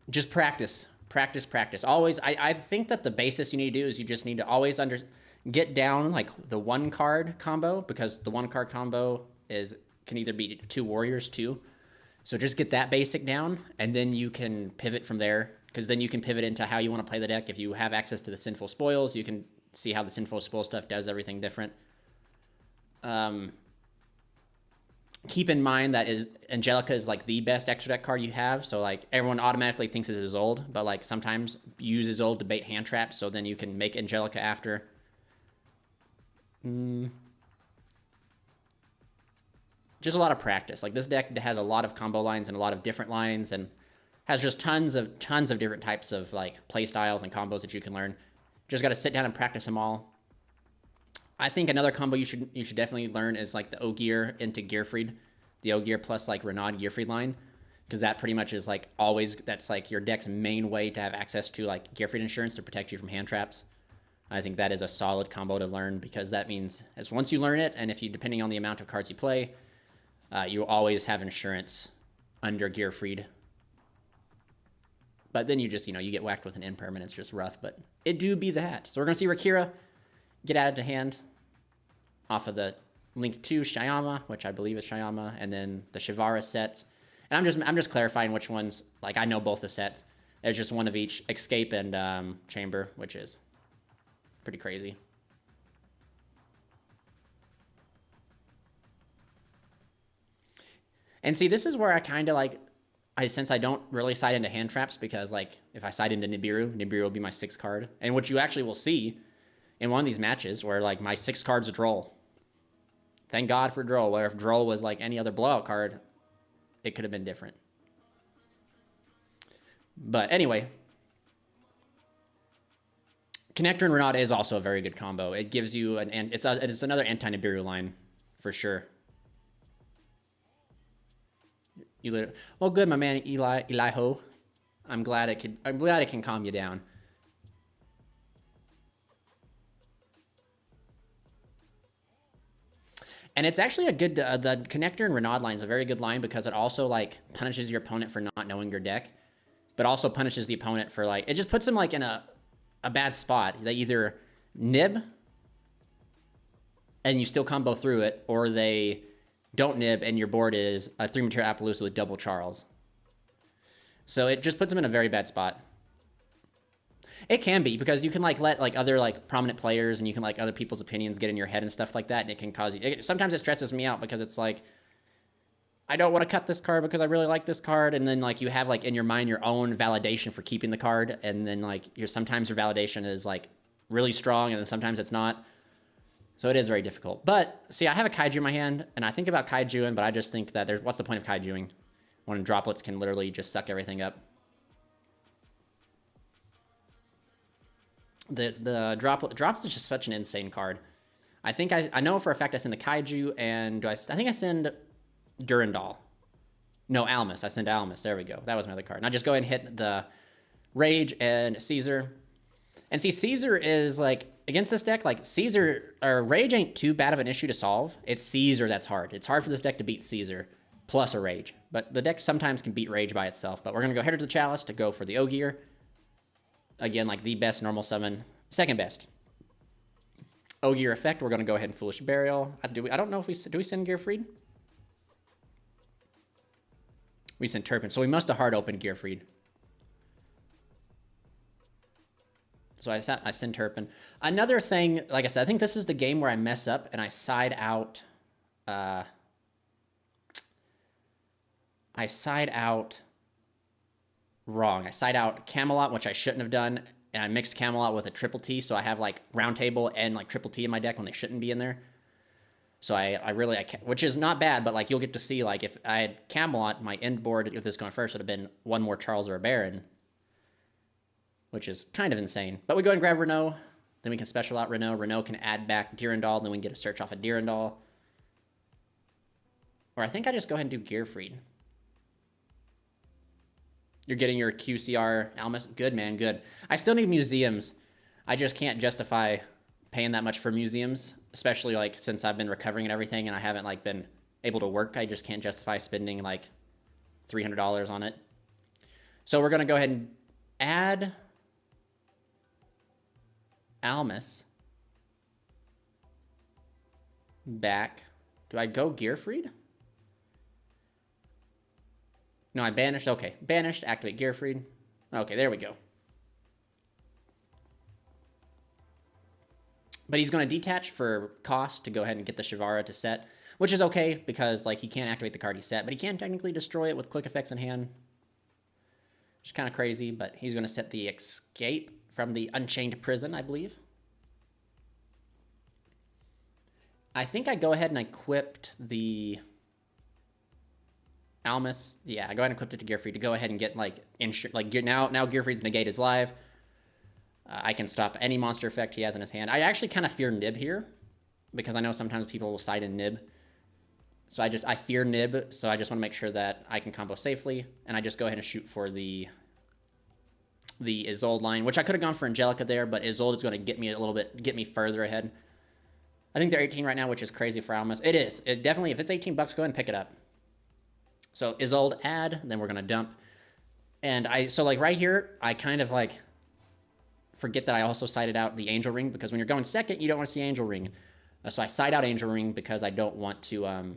Just practice. Practice. Always, I think that the basis you need to do is you just need to always get down like the 1 card combo, because the 1 card combo can either be 2 warriors too. So just get that basic down, and then you can pivot from there, because then you can pivot into how you want to play the deck. If you have access to the Sinful Spoils, you can see how the Sinful Spoil stuff does everything different. Keep in mind that Angelica is like the best extra deck card you have, so like everyone automatically thinks it is old, but like sometimes use Isolde to bait hand traps, so then you can make Angelica after. Just a lot of practice. Like this deck has a lot of combo lines and a lot of different lines, and has just tons of different types of like play styles and combos that you can learn. Just got to sit down and practice them all. I think another combo you should definitely learn is like the Ogier into Gearfried, the Ogier plus like Renaud Gearfried line, because that pretty much is like always, that's like your deck's main way to have access to like Gearfried insurance to protect you from hand traps. I think that is a solid combo to learn, because that means as once you learn it, and if you, depending on the amount of cards you play, you always have insurance under Gearfried. But then you just, you get whacked with an impermanent, it's just rough, but it do be that. So we're going to see Rakira get added to hand off of the Link 2 Shyama, which I believe is Shyama, and then the Shivara sets. And I'm just clarifying which ones, like I know both the sets. There's just one of each, Escape and Chamber, which is pretty crazy. And see, this is where I kind of like, since I don't really side into hand traps, because like if I side into Nibiru will be my 6th card. And what you actually will see in one of these matches where like my 6 cards a Droll. Thank God for Droll, where if Droll was like any other blowout card, it could have been different. But anyway, Connector and Renaud is also a very good combo. It gives you it's another anti-Nibiru line for sure. Well, good, my man Eliho. I'm glad it can calm you down. And it's actually a good, the Connector and Renaud line is a very good line because it also like punishes your opponent for not knowing your deck, but also punishes the opponent for like, it just puts them like in a bad spot. They either nib and you still combo through it, or they don't nib and your board is a 3-material Appaloosa with double Charles. So it just puts them in a very bad spot. It can be, because you can like let like other like prominent players and you can like other people's opinions get in your head and stuff like that, and it can cause you, sometimes it stresses me out because it's like, I don't want to cut this card because I really like this card, and then like you have like in your mind your own validation for keeping the card, and then like sometimes your validation is like really strong and then sometimes it's not. So it is very difficult. But see, I have a kaiju in my hand and I think about kaijuing, but I just think that what's the point of kaijuing when droplets can literally just suck everything up. The droplets is just such an insane card. I think I know for a fact I send the kaiju, and I think I send Durandal. No, Almus. I send Almus. There we go. That was my other card. And I just go ahead and hit the Rage and Caesar. And see, Caesar is like, against this deck, like Caesar, or Rage ain't too bad of an issue to solve. It's Caesar that's hard. It's hard for this deck to beat Caesar plus a Rage. But the deck sometimes can beat Rage by itself. But we're going to go Header to the Chalice to go for the Ogier. Again, like the best normal summon. Second best. Ogier effect, we're going to go ahead and Foolish Burial. I don't know if do we send Gearfried? We sent Turpin, so we must have hard opened Gearfried. So I send Turpin. Another thing, like I said, I think this is the game where I mess up and I side out. Wrong. I side out Camelot, which I shouldn't have done, and I mixed Camelot with a Triple T, so I have like Round Table and like Triple T in my deck when they shouldn't be in there. So I really can't, which is not bad, but like you'll get to see, like if I had Camelot, my end board with this going first would have been one more Charles or a Baron, which is kind of insane. But we go ahead and grab Renaud, then we can special out Renaud. Renaud can add back Durandal, then we can get a search off of Durandal. Or I think I just go ahead and do Gearfried. You're getting your QCR Almus. Good, man, good. I still need museums. I just can't justify paying that much for museums, especially like since I've been recovering and everything and I haven't like been able to work. I just can't justify spending like $300 on it. So we're going to go ahead and add Almus back. Do I go Gearfried? No, I banished. Okay, banished, activate Gearfried. Okay, there we go. But he's going to detach for cost to go ahead and get the Shivara to set, which is okay because like he can't activate the card he set, but he can technically destroy it with quick effects in hand. Which is kind of crazy, but he's going to set the Escape from the Unchained Prison, I believe. I think I go ahead and equipped the Almus. Yeah, I go ahead and equipped it to Gearfried to go ahead and get like now Gearfried's Negate is live. I can stop any monster effect he has in his hand. I actually kind of fear Nib here because I know sometimes people will side in Nib. So I fear Nib, so I just want to make sure that I can combo safely, and I just go ahead and shoot for the Isolde line, which I could have gone for Angelica there, but Isolde is going to get me a little bit, get me further ahead. I think they're 18 right now, which is crazy for Almus. It is. It definitely, if it's 18 bucks, go ahead and pick it up. So Isolde add, then we're going to dump. And so like right here, I kind of like forget that I also sided out the Angel Ring, because when you're going second, you don't want to see Angel Ring. So I side out Angel Ring because I don't want to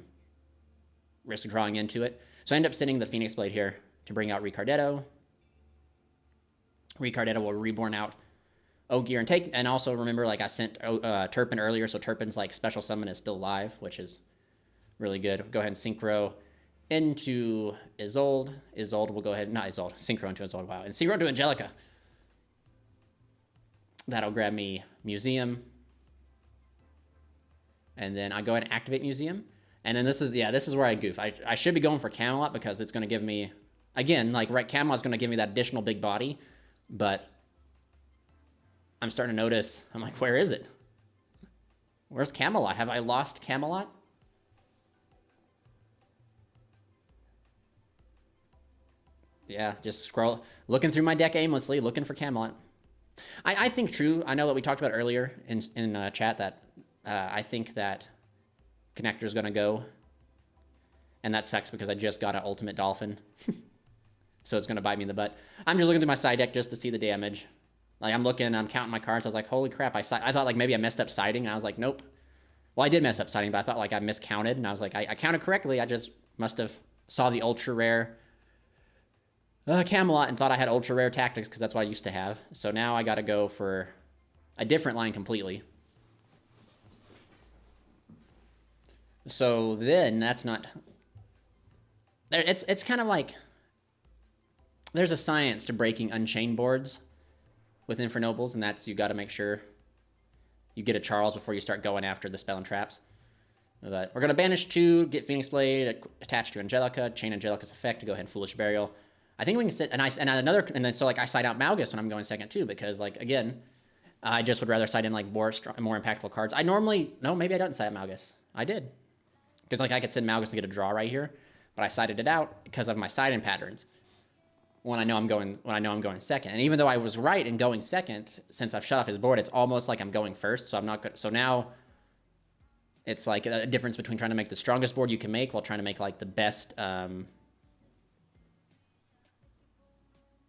risk drawing into it. So I end up sending the Phoenix Blade here to bring out Ricardetto. Ricardetto will reborn out Ogier and also remember, like I sent Turpin earlier, so Turpin's like special summon is still live, which is really good. Go ahead and Synchro into Isolde. Isolde will go ahead, not Isolde, Synchro into Isolde, wow. And Synchro into Angelica. That'll grab me Museum. And then I go ahead and activate Museum. And then this is where I goof. I should be going for Camelot because it's going to give me, again, like right, Camelot's going to give me that additional big body. But I'm starting to notice, I'm like, where is it? Where's Camelot? Have I lost Camelot? Yeah, just scroll, looking through my deck aimlessly, looking for Camelot. I think true. I know that we talked about earlier in chat that I think that Connector's going to go. And that sucks because I just got an Ultimate Dolphin. So it's going to bite me in the butt. I'm just looking through my side deck just to see the damage. Like, I'm looking, I'm counting my cards. I was like, holy crap. I thought like maybe I messed up siding. And I was like, nope. Well, I did mess up siding, but I thought like I miscounted. And I was like, I counted correctly. I just must have saw the ultra rare Camelot and thought I had ultra rare tactics because that's what I used to have. So now I got to go for a different line completely. So then that's not... It's kind of like... There's a science to breaking Unchained boards with Infernobles, and that's you got to make sure you get a Charles before you start going after the spell and traps. But we're going to banish 2, get Phoenix Blade, attach to Angelica, chain Angelica's effect to go ahead and Foolish Burial. I think we can sit, and then so like I side out Malgus when I'm going second too, because like, again, I just would rather side in like more impactful cards. I normally, no, maybe I don't side out Malgus. I did. Because like I could send Malgus to get a draw right here, but I sided it out because of my side-in patterns. When I know I'm going second. And even though I was right in going second, since I've shut off his board, it's almost like I'm going first, so I'm not good. So now it's like a difference between trying to make the strongest board you can make while trying to make like the best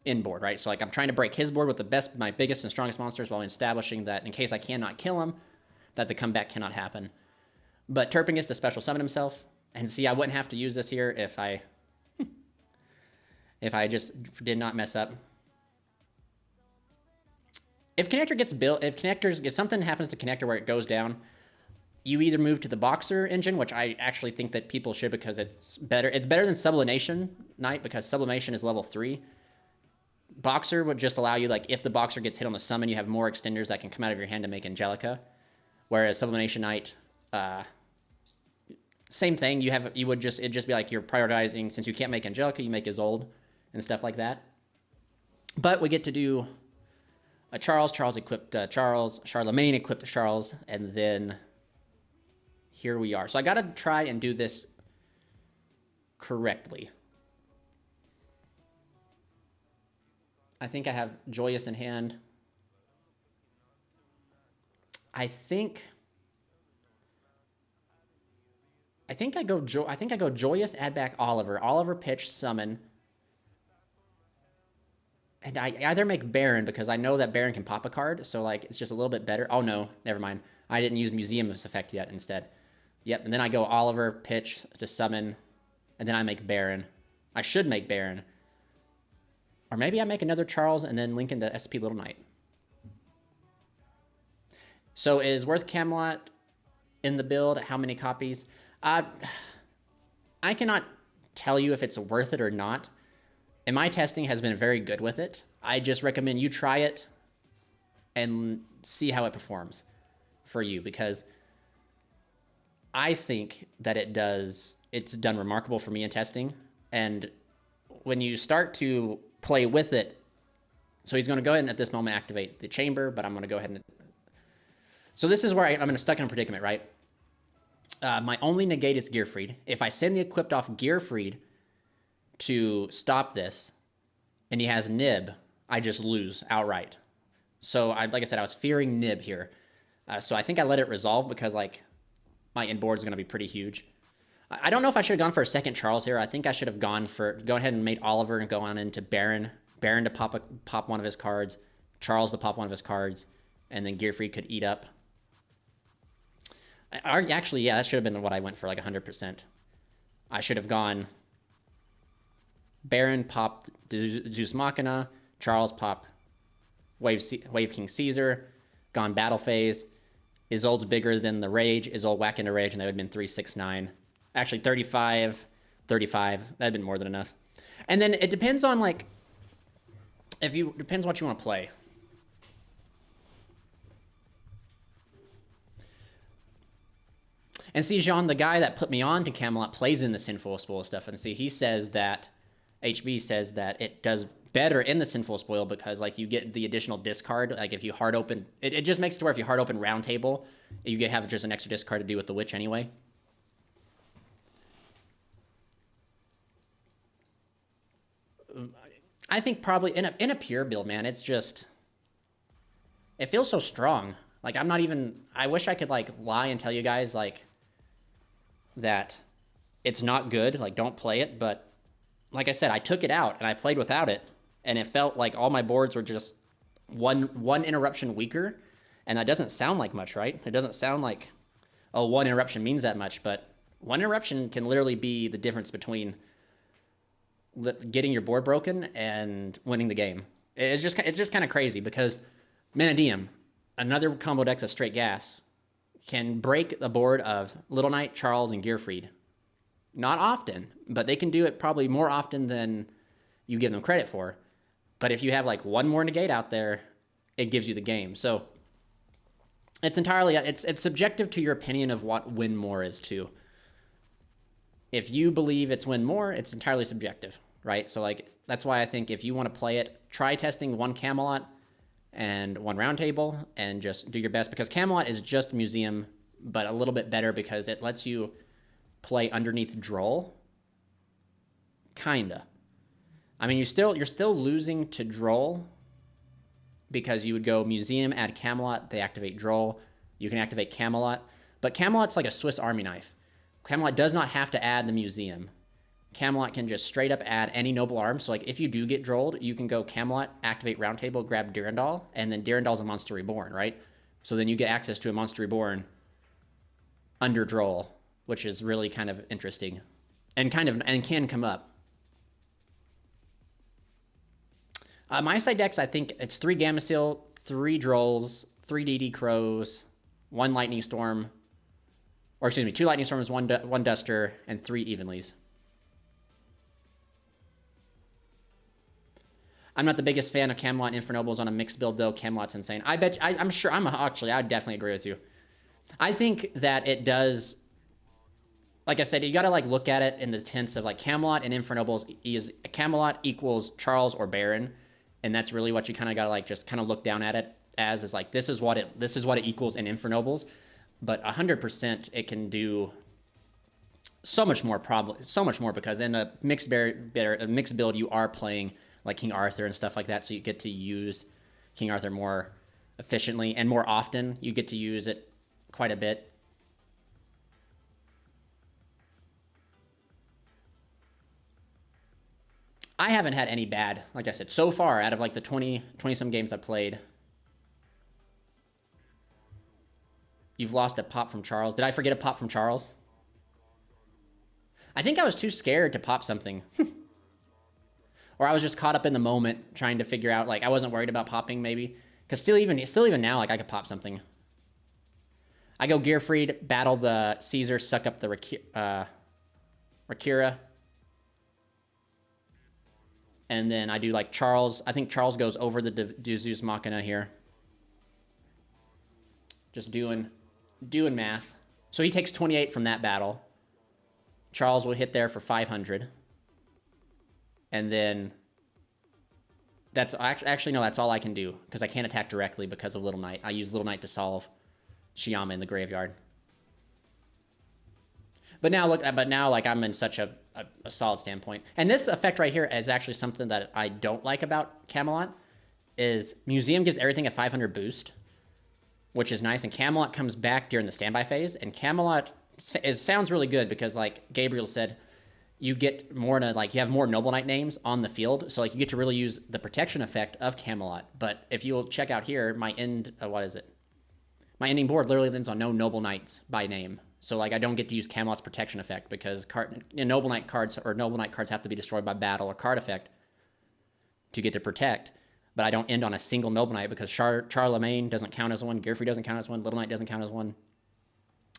in board, right? So like I'm trying to break his board with my biggest and strongest monsters while establishing that in case I cannot kill him, that the comeback cannot happen. But Turpin gets to special summon himself, and see, I wouldn't have to use this here if I just did not mess up. If Connector gets built, if something happens to Connector where it goes down, you either move to the Boxer engine, which I actually think that people should because it's better. It's better than Sublimation Knight because Sublimation is level 3. Boxer would just allow you, like, if the Boxer gets hit on the summon, you have more extenders that can come out of your hand to make Angelica. Whereas Sublimation Knight, same thing. It'd just be like you're prioritizing, since you can't make Angelica, you make Isolde and stuff like that. But we get to do a Charles. Charles equipped Charles. Charlemagne equipped Charles. And then here we are. So I got to try and do this correctly. I think I have Joyous in hand. I think I go Joyous, add back Oliver. Oliver pitch, summon. And I either make Baron because I know that Baron can pop a card, so like it's just a little bit better. Oh no, never mind. I didn't use Museum's effect yet instead. Yep, and then I go Oliver, pitch to summon, and then I make Baron. I should make Baron. Or maybe I make another Charles and then link into SP Little Knight. So is Worth Camelot in the build? How many copies? I cannot tell you if it's worth it or not. And my testing has been very good with it. I just recommend you try it and see how it performs for you, because I think that it's done remarkable for me in testing. And when you start to play with it, so he's going to go ahead and at this moment activate the chamber, but I'm going to go ahead and... So this is where I'm stuck in a predicament, right? My only negate is Gearfried. If I send the equipped off Gearfried to stop this, and he has Nib, I just lose outright. So like I said, I was fearing Nib here. So I think I let it resolve because like my inboard is going to be pretty huge. I don't know if I should have gone for a second Charles here. I think I should have go ahead and made Oliver and go on into Baron. Baron to pop one of his cards. Charles to pop one of his cards. And then Gearfried could eat up. Actually, yeah, that should have been what I went for, like 100%. I should have gone Baron, pop Zeus Machina. Charles, pop Wave King Caesar. Gone Battle Phase. Isolde's bigger than the Rage. Isolde whack into Rage, and that would have been 3, 6, 9. Actually, 35. That'd been more than enough. And then it depends on, like, depends what you want to play. And see, Jean, the guy that put me on to Camelot, plays in the Sinful Spool stuff. And see, he says that HB says that it does better in the Sinful Spoil because like you get the additional discard. Like if you hard open, it just makes it to where if you hard open Round Table, you get have just an extra discard to do with the Witch anyway. I think probably in a pure build, man, it's just it feels so strong. Like I'm not even. I wish I could like lie and tell you guys like that it's not good. Like don't play it, but like I said, I took it out and I played without it, and it felt like all my boards were just one interruption weaker, and that doesn't sound like much, right? It doesn't sound like, oh, one interruption means that much, but one interruption can literally be the difference between getting your board broken and winning the game. It's just kind of crazy because Manadium, another combo deck of straight gas, can break the board of Little Knight, Charles, and Gearfried. Not often, but they can do it probably more often than you give them credit for. But if you have like one more negate out there, it gives you the game. So it's entirely it's subjective to your opinion of what win more is too. If you believe it's win more, it's entirely subjective, right? So like that's why I think if you want to play it, try testing one Camelot and one Round Table and just do your best, because Camelot is just Museum, but a little bit better because it lets you play underneath Droll. Kinda. I mean, you're still losing to Droll because you would go Museum, add Camelot, they activate Droll. You can activate Camelot, but Camelot's like a Swiss Army knife. Camelot does not have to add the Museum. Camelot can just straight up add any noble arm. So like if you do get Drolled, you can go Camelot, activate Round Table, grab Durandal, and then Durandal's a Monster Reborn, right? So then you get access to a Monster Reborn under Droll, which is really kind of interesting and can come up. My side decks, I think it's 3 Gameciel, 3 Drolls, 3 DD Crows, 1 Lightning Storm, or excuse me, 2 Lightning Storms, 1 Duster, and 3 Evenlies. I'm not the biggest fan of Camelot and Infernobles on a mixed build, though. Camelot's insane. I bet I'm sure. I would definitely agree with you. I think that it does. Like I said, you got to like look at it in the sense of like Camelot and Infernobles is Camelot equals Charles or Baron, and that's really what you kind of got to like just kind of look down at it as is like this is what it equals in Infernobles, but 100% it can do so much more because in a mixed build you are playing like King Arthur and stuff like that, so you get to use King Arthur more efficiently and more often. You get to use it quite a bit. I haven't had any bad, like I said, so far out of like the 20 some games I've played. You've lost a pop from Charles. Did I forget a pop from Charles? I think I was too scared to pop something. Or I was just caught up in the moment trying to figure out, like, I wasn't worried about popping, maybe. Because still even now, like, I could pop something. I go Gearfried, battle the Caesar, suck up the Rakira. And then I do, like, Charles. I think Charles goes over the Deus Machina here. Just doing math. So he takes 28 from that battle. Charles will hit there for 500. And then that's actually no, that's all I can do because I can't attack directly because of Little Knight. I use Little Knight to solve Shyama in the graveyard. But now like I'm in such a solid standpoint. And this effect right here is actually something that I don't like about Camelot. Is Museum gives everything a 500 boost, which is nice, and Camelot comes back during the standby phase. And Camelot sounds really good because, like Gabriel said, you get more to like you have more Noble Knight names on the field, so like you get to really use the protection effect of Camelot. But if you'll check out here, my ending board literally ends on no Noble Knights by name. So like I don't get to use Camelot's protection effect because Noble Knight cards have to be destroyed by battle or card effect to get to protect. But I don't end on a single Noble Knight because Charlemagne doesn't count as one, Gearfried doesn't count as one, Little Knight doesn't count as one.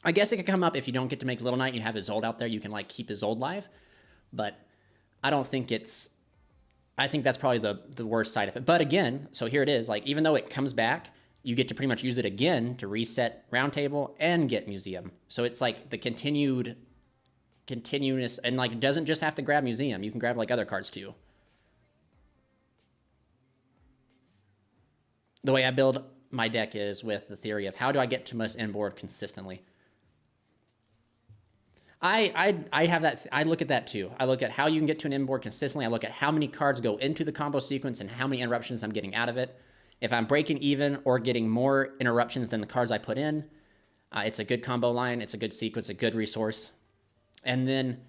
I guess it could come up if you don't get to make Little Knight and you have Isolde out there, you can like keep Isolde live. But I don't think I think that's probably the worst side of it. But again, so here it is, like even though it comes back, you get to pretty much use it again to reset Round Table and get Museum. So it's like the continued continuous, and like it doesn't just have to grab museum. You can grab like other cards too. The way I build my deck is with the theory of how do I get to most end board consistently. I have that. I look at that too. I look at how you can get to an end board consistently. I look at how many cards go into the combo sequence and how many interruptions I'm getting out of it. If I'm breaking even or getting more interruptions than the cards I put in, it's a good combo line. It's a good sequence, a good resource. And then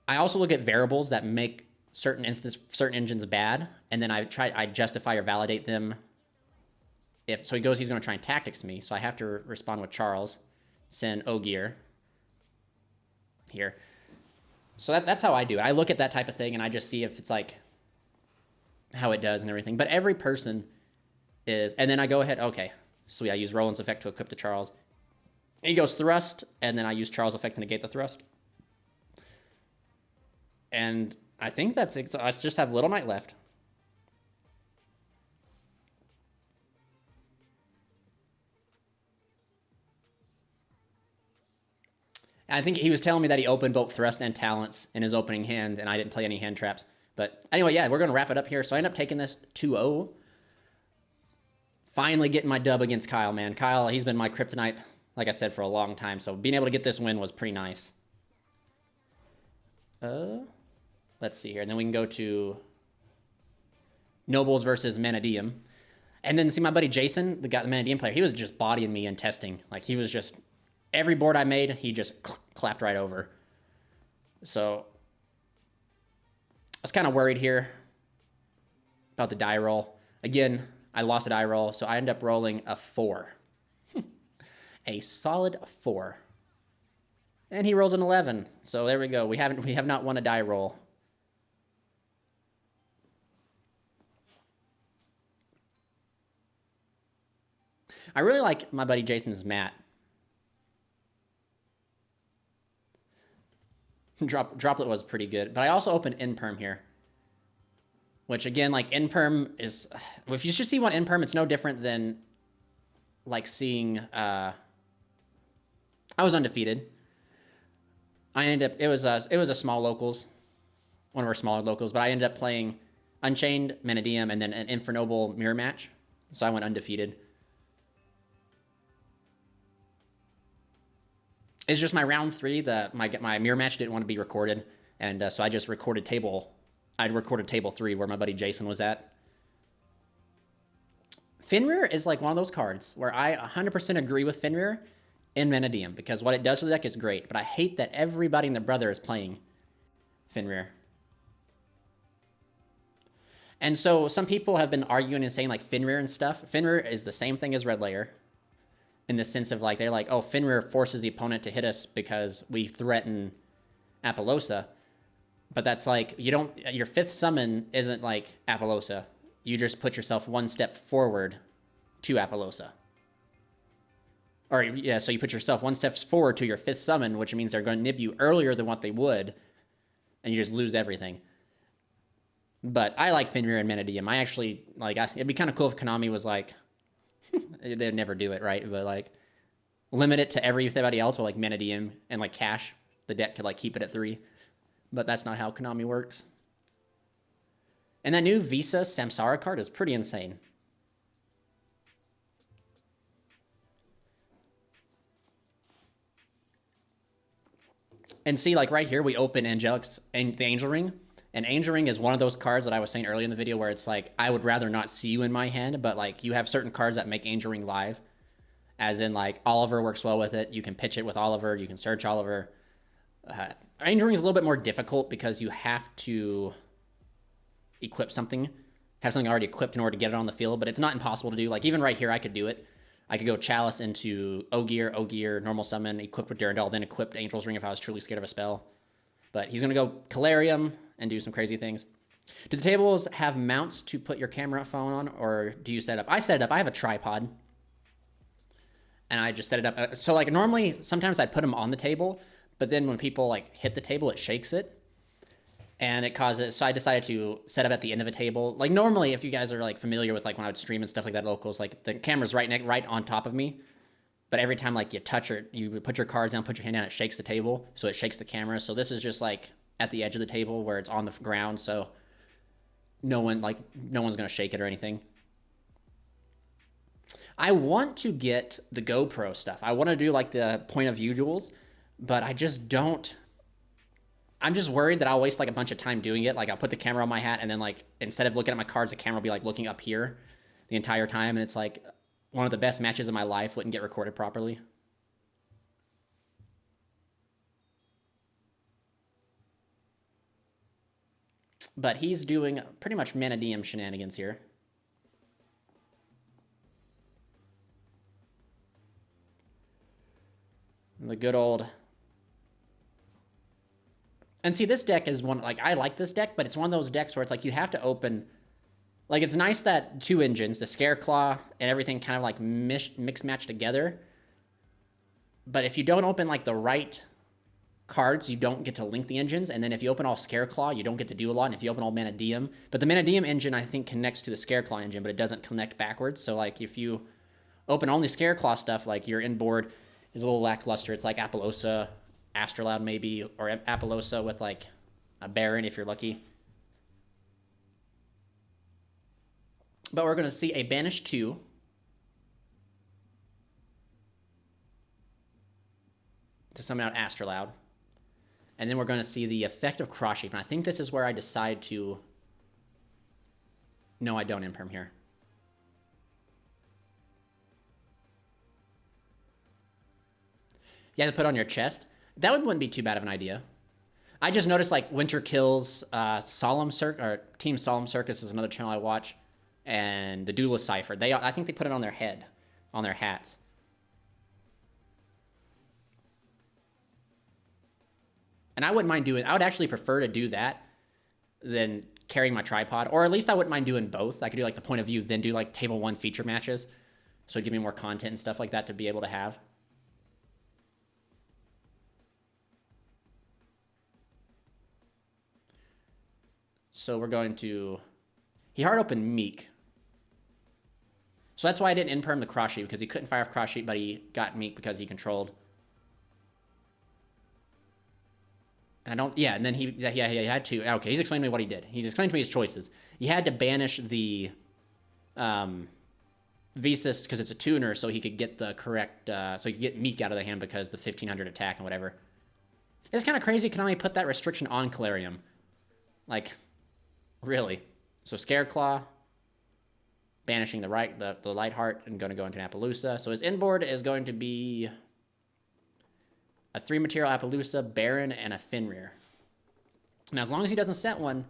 I also look at variables that make certain engines bad, and then I justify or validate them. So he goes, he's going to try and tactics me, so I have to respond with Charles, send Ogier here. So that's how I do it. I look at that type of thing, and I just see if it's like how it does and everything. But every person is, and then I go ahead, okay, sweet, I use Roland's effect to equip the Charles. And he goes thrust, and then I use Charles' effect to negate the thrust. And I think that's it. So I just have Little Knight left. And I think he was telling me that he opened both thrust and talents in his opening hand, and I didn't play any hand traps. But anyway, yeah, we're going to wrap it up here. So I end up taking this 2-0. Finally getting my dub against Kyle, man. Kyle, he's been my kryptonite, like I said, for a long time. So being able to get this win was pretty nice. Let's see here. And then we can go to Nobles versus Manadeum. And then see my buddy Jason, the Manadeum player, he was just bodying me and testing. Like he was just, every board I made, he just clapped right over. So I was kind of worried here about the die roll. Again, I lost a die roll, so I end up rolling a 4. A solid 4. And he rolls an 11. So there we go. We have not won a die roll. I really like my buddy Jason's mat. Droplet was pretty good, but I also opened Inperm here. Which again, like Inperm is, if you should see one Inperm, it's no different than like seeing, I was undefeated. I ended up, it was a small locals, one of our smaller locals, but I ended up playing Unchained, Manadeum, and then an Infernoble mirror match. So I went undefeated. It's just my round 3, my mirror match didn't want to be recorded, and so I just recorded table. I'd recorded table 3 where my buddy Jason was at. Fenrir is like one of those cards where I 100% agree with Fenrir in Manadeum, because what it does for the deck is great, but I hate that everybody and their brother is playing Fenrir. And so some people have been arguing and saying like Fenrir and stuff. Fenrir is the same thing as Red Layer, in the sense of like, they're like, oh, Fenrir forces the opponent to hit us because we threaten Apollosa. But that's like, your 5th summon isn't like Apollosa. You just put yourself one step forward to Apollosa. Or yeah, so you put yourself one step forward to your 5th summon, which means they're going to nib you earlier than what they would, and you just lose everything. But I like Fenrir and Manadeum. I actually, like, it'd be kind of cool if Konami was like, they'd never do it, right? But like, limit it to everybody else, but like Manadeum and like cash, the deck could like keep it at 3. But that's not how Konami works. And that new Visa Samsara card is pretty insane. And see, like right here, we open Angelic's and the Angel Ring. And Angel Ring is one of those cards that I was saying earlier in the video where it's like, I would rather not see you in my hand, but like you have certain cards that make Angel Ring live. As in like Oliver works well with it. You can pitch it with Oliver. You can search Oliver. Angel Ring is a little bit more difficult because you have to equip something, have something already equipped in order to get it on the field, but it's not impossible to do. Like even right here, I could do it. I could go Chalice into Ogier, normal summon, equip with Durandal, then equip Angel's Ring if I was truly scared of a spell. But he's going to go Calarium and do some crazy things. Do the tables have mounts to put your camera phone on, or do you set it up? I set it up. I have a tripod, and I just set it up. So like normally, sometimes I'd put them on the table, but then when people like hit the table, it shakes it, and it causes. So I decided to set up at the end of a table. Like normally, if you guys are like familiar with like when I would stream and stuff like that, locals, like the camera's right on top of me, but every time like you touch it, you put your cards down, put your hand down, it shakes the table, so it shakes the camera. So this is just like at the edge of the table where it's on the ground, so no one's gonna shake it or anything. I want to get the GoPro stuff. I want to do like the point of view duels, but I just don't. I'm just worried that I'll waste like a bunch of time doing it. Like I'll put the camera on my hat and then like instead of looking at my cards, the camera will be like looking up here the entire time, and it's like one of the best matches of my life wouldn't get recorded properly. But he's doing pretty much mana DM shenanigans here. The good old. And see, this deck is one, like, I like this deck, but it's one of those decks where it's like you have to open. Like, it's nice that 2 engines, the Scareclaw and everything kind of like mix match together. But if you don't open like the right cards, you don't get to link the engines. And then if you open all Scareclaw, you don't get to do a lot. And if you open all Mana Diem, but the Mana Diem engine, I think, connects to the Scareclaw engine, but it doesn't connect backwards. So, like, if you open only Scareclaw stuff, like, your inboard is a little lackluster. It's like Appaloosa, Astrolabe maybe, or Appaloosa with, like, a Baron if you're lucky. But we're going to see a Banish 2. To summon out Astrolabe. And then we're going to see the effect of Cross Shape. And I think this is where I decide to... No, I don't imperm here. Yeah, to put on your chest. That wouldn't be too bad of an idea. I just noticed, like, Winter Kills, Solemn Circus, or Team Solemn Circus is another channel I watch, and the Duelist Cypher. I think they put it on their head, on their hats. And I wouldn't mind doing, I would actually prefer to do that than carrying my tripod, or at least I wouldn't mind doing both. I could do like the point of view, then do like table 1 feature matches. So it'd give me more content and stuff like that to be able to have. So we're going to, he hard opened Meek. So that's why I didn't imperm the Cross Sheet, because he couldn't fire off Cross Sheet, but he got Meek because he controlled. And I don't, yeah, and then he had to, okay, he's explaining to me what he did. He's explaining to me his choices. He had to banish the Visas because it's a tuner, so he could get the correct, so he could get Meek out of the hand because the 1500 attack and whatever. It's kind of crazy, Konami put that restriction on Calarium. Like, really. So Scareclaw, banishing the Light Heart, and going to go into an Appaloosa. So his inboard is going to be a 3-material Appaloosa, Baron, and a Fenrir. Now, as long as he doesn't set one,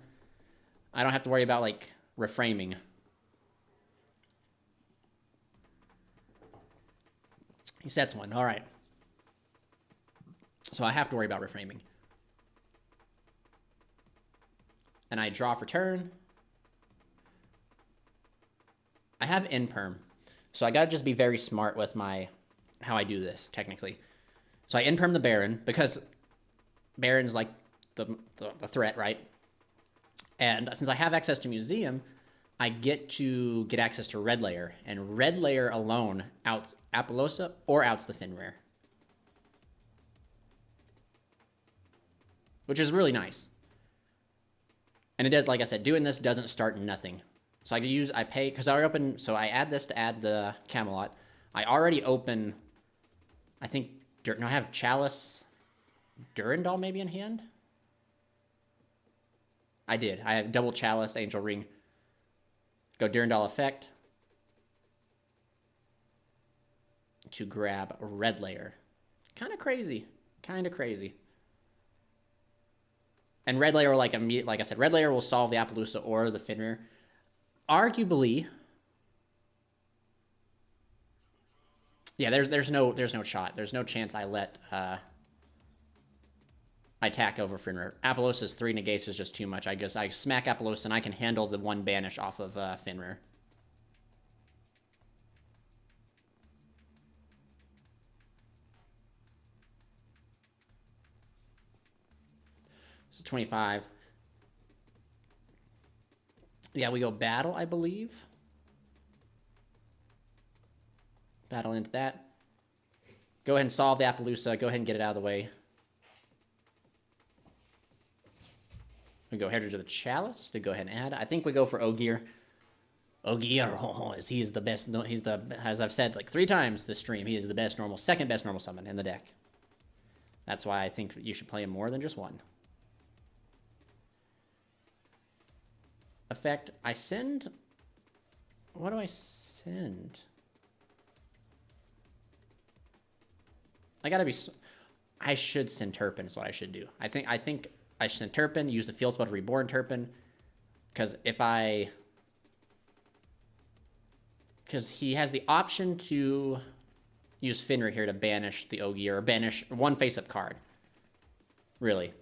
I don't have to worry about, like, reframing. He sets one. All right. So I have to worry about reframing. And I draw for turn. I have imperm. So I got to just be very smart with how I do this, technically. So I imperm the Baron, because Baron's like the threat, right? And since I have access to Museum, I get to get access to Red Layer. And Red Layer alone outs Appaloosa or outs the Fenrir. Which is really nice. And it does, like I said, doing this doesn't start nothing. So I pay, because I open, so I add this to add the Camelot. I already open, I think, no, I have Chalice, Durandal maybe in hand? I did. I have double Chalice, Angel Ring. Go Durandal effect. To grab Red Layer. Kind of crazy. Kind of crazy. And Red Layer will, like I said, Red Layer will solve the Appaloosa or the Fenrir. Arguably, yeah, there's no shot. There's no chance I let I attack over Fenrir. Appaloosa's 3 negates is just too much. I guess I smack Appaloosa and I can handle the 1 banish off of Fenrir. So 25. Yeah, we go battle, I believe. Battle into that. Go ahead and solve the Appaloosa. Go ahead and get it out of the way. We go ahead to the Chalice to go ahead and add. I think we go for Ogier. Ogier, he is the best. He's the, as I've said like 3 times this stream, he is the best normal, second best normal summon in the deck. That's why I think you should play him more than just one. Effect, I send... What do I send? I gotta be... I should send Turpin is what I should do. I think I should send Turpin, use the field spell to reborn Turpin. Because if I... Because he has the option to use Fenrir here to banish the Ogier, or banish one face-up card. Really.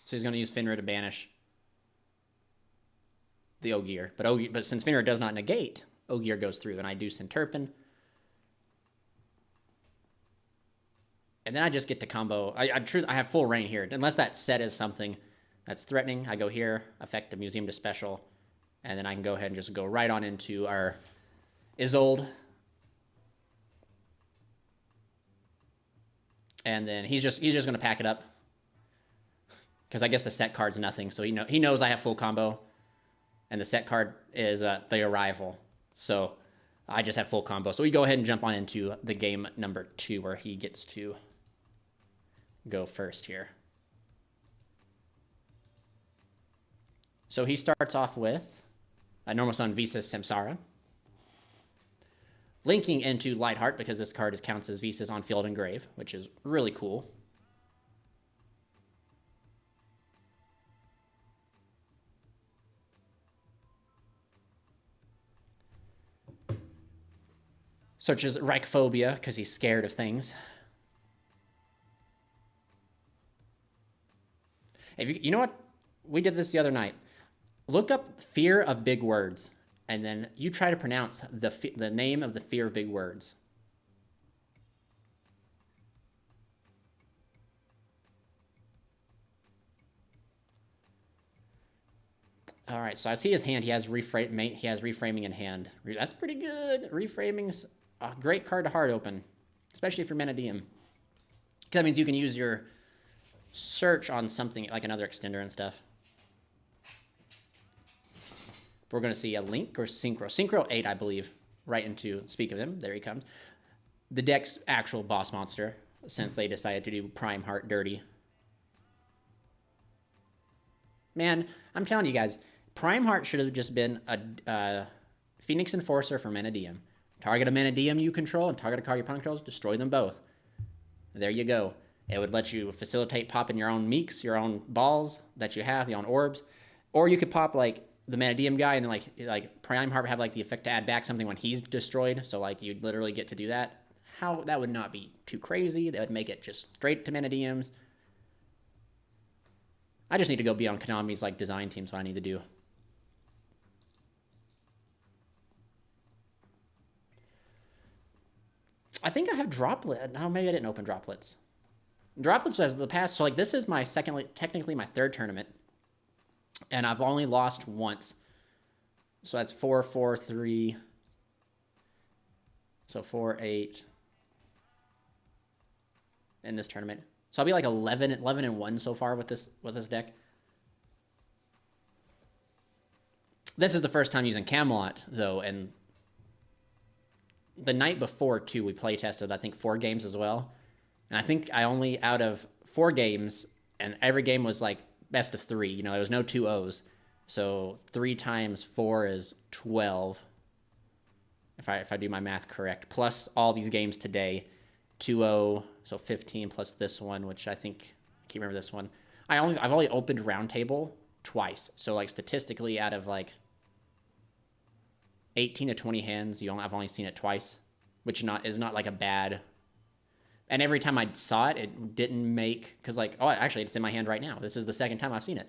So he's going to use Fenrir to banish the Ogier. But since Fenrir does not negate, Ogier goes through, and I do send Turpin. And then I just get to combo. I have full reign here. Unless that set is something that's threatening, I go here, affect the Museum to special, and then I can go ahead and just go right on into our Isolde. And then he's just going to pack it up. Because I guess the set card's nothing, so he knows I have full combo. And the set card is the Arrival. So I just have full combo. So we go ahead and jump on into the game number 2, where he gets to go first here. So he starts off with a normal summon Visas Samsara. Linking into Lightheart, because this card counts as Visas on field and grave, which is really cool. Such as Reichphobia, because he's scared of things. If you know what? We did this the other night. Look up fear of big words, and then you try to pronounce the name of the fear of big words. All right, so I see his hand. He has reframing in hand. That's pretty good. Reframing's a great card to hard open, especially if you're Menadium. That means you can use your search on something like another extender and stuff. We're going to see a Link or Synchro. Synchro 8, I believe, right into, speak of him, there he comes. The deck's actual boss monster, since they decided to do Prime Heart dirty. Man, I'm telling you guys, Prime Heart should have just been a Phoenix Enforcer for Menadium. Target a Menadium you control and target a card your opponent controls, destroy them both. There you go. It would let you facilitate popping your own Meeks, your own balls that you have, your own orbs. Or you could pop like the Menadium guy and then like Prime Heart have like the effect to add back something when he's destroyed. So like you'd literally get to do that. How that would not be too crazy. That would make it just straight to Menadiums. I just need to go be on Konami's like design team, so I need to do. I think I have Droplet. No, maybe I didn't open Droplets. Droplets has the past, so like this is my technically my 3rd tournament. And I've only lost once. So that's 4, 4, 3. So 4, 8. In this tournament. So I'll be like 11-1 so far with this deck. This is the first time using Camelot, though, and the night before, too, we play tested, I think, 4 games as well. And I think I only, out of 4 games, and every game was like best of 3. You know, there was no 2-0s. So 3 times 4 is 12. If I do my math correct. Plus all these games today. 2-0, so 15 plus this one, which I think, I can't remember this one. I've only opened Roundtable twice. So like statistically out of like 18 to 20 hands, I've only seen it twice, which is not like a bad. And every time I saw it, it didn't make, because like, oh, actually it's in my hand right now. This is the 2nd time I've seen it.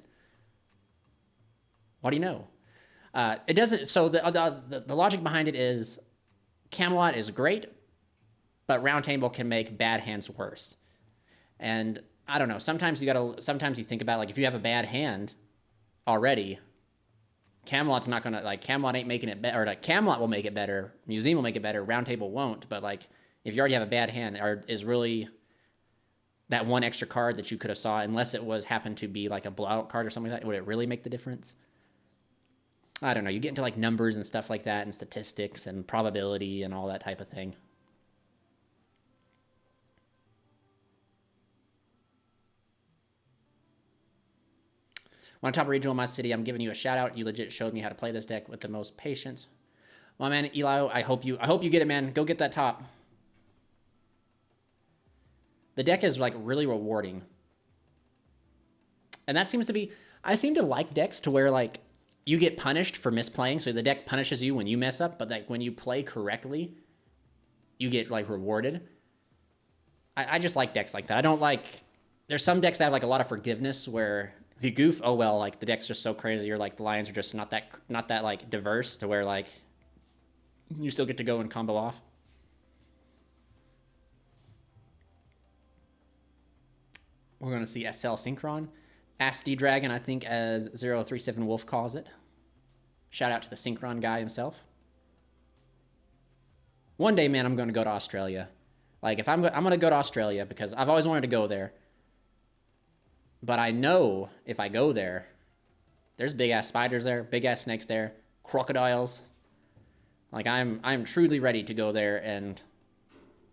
What do you know? It doesn't, so the logic behind it is Camelot is great, but Roundtable can make bad hands worse. And I don't know, sometimes you think about, like, if you have a bad hand already, Camelot's not gonna like Camelot ain't making it better. Or like Camelot will make it better. Museum will make it better. Round Table won't. But like if you already have a bad hand, or is really that one extra card that you could have saw, unless it was happened to be like a blowout card or something like that, would it really make the difference? I don't know. You get into like numbers and stuff like that, and statistics and probability and all that type of thing. When I top regional in my city, I'm giving you a shout out. You legit showed me how to play this deck with the most patience. Well, man, Eli, I hope you get it, man. Go get that top. The deck is like really rewarding. And that seems to be, I seem to like decks to where like you get punished for misplaying. So the deck punishes you when you mess up, but like when you play correctly, you get like rewarded. I just like decks like that. I don't like, there's some decks that have like a lot of forgiveness where if you goof, oh well, like the deck's just so crazy, or like the lines are just not that like diverse to where like you still get to go and combo off. We're going to see SL Synchron. Asti Dragon, I think, as 037 Wolf calls it. Shout out to the Synchron guy himself. One day, man, I'm going to go to Australia. Like, if I'm going to go to Australia because I've always wanted to go there. But I know if I go there, there's big-ass spiders there, big-ass snakes there, crocodiles. Like, I'm truly ready to go there and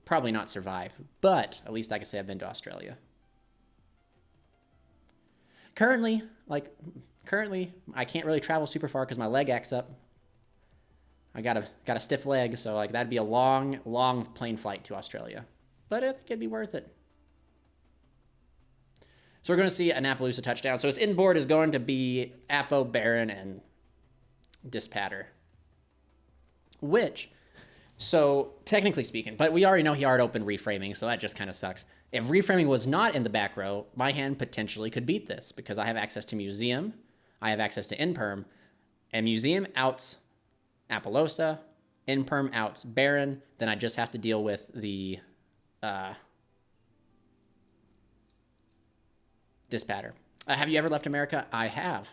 probably not survive. But at least I can say I've been to Australia. Currently, I can't really travel super far because my leg acts up. I got a stiff leg, so like that'd be a long plane flight to Australia. But I think it'd be worth it. So we're going to see an Appaloosa touchdown. So his inboard is going to be Apo, Baron, and Dispatter. Which, so technically speaking, but we already know he already opened reframing, so that just kind of sucks. If reframing was not in the back row, my hand potentially could beat this because I have access to Museum, I have access to Imperm, and Museum outs Appaloosa, Imperm outs Baron, then I just have to deal with the Dispatter. Have you ever left America? I have.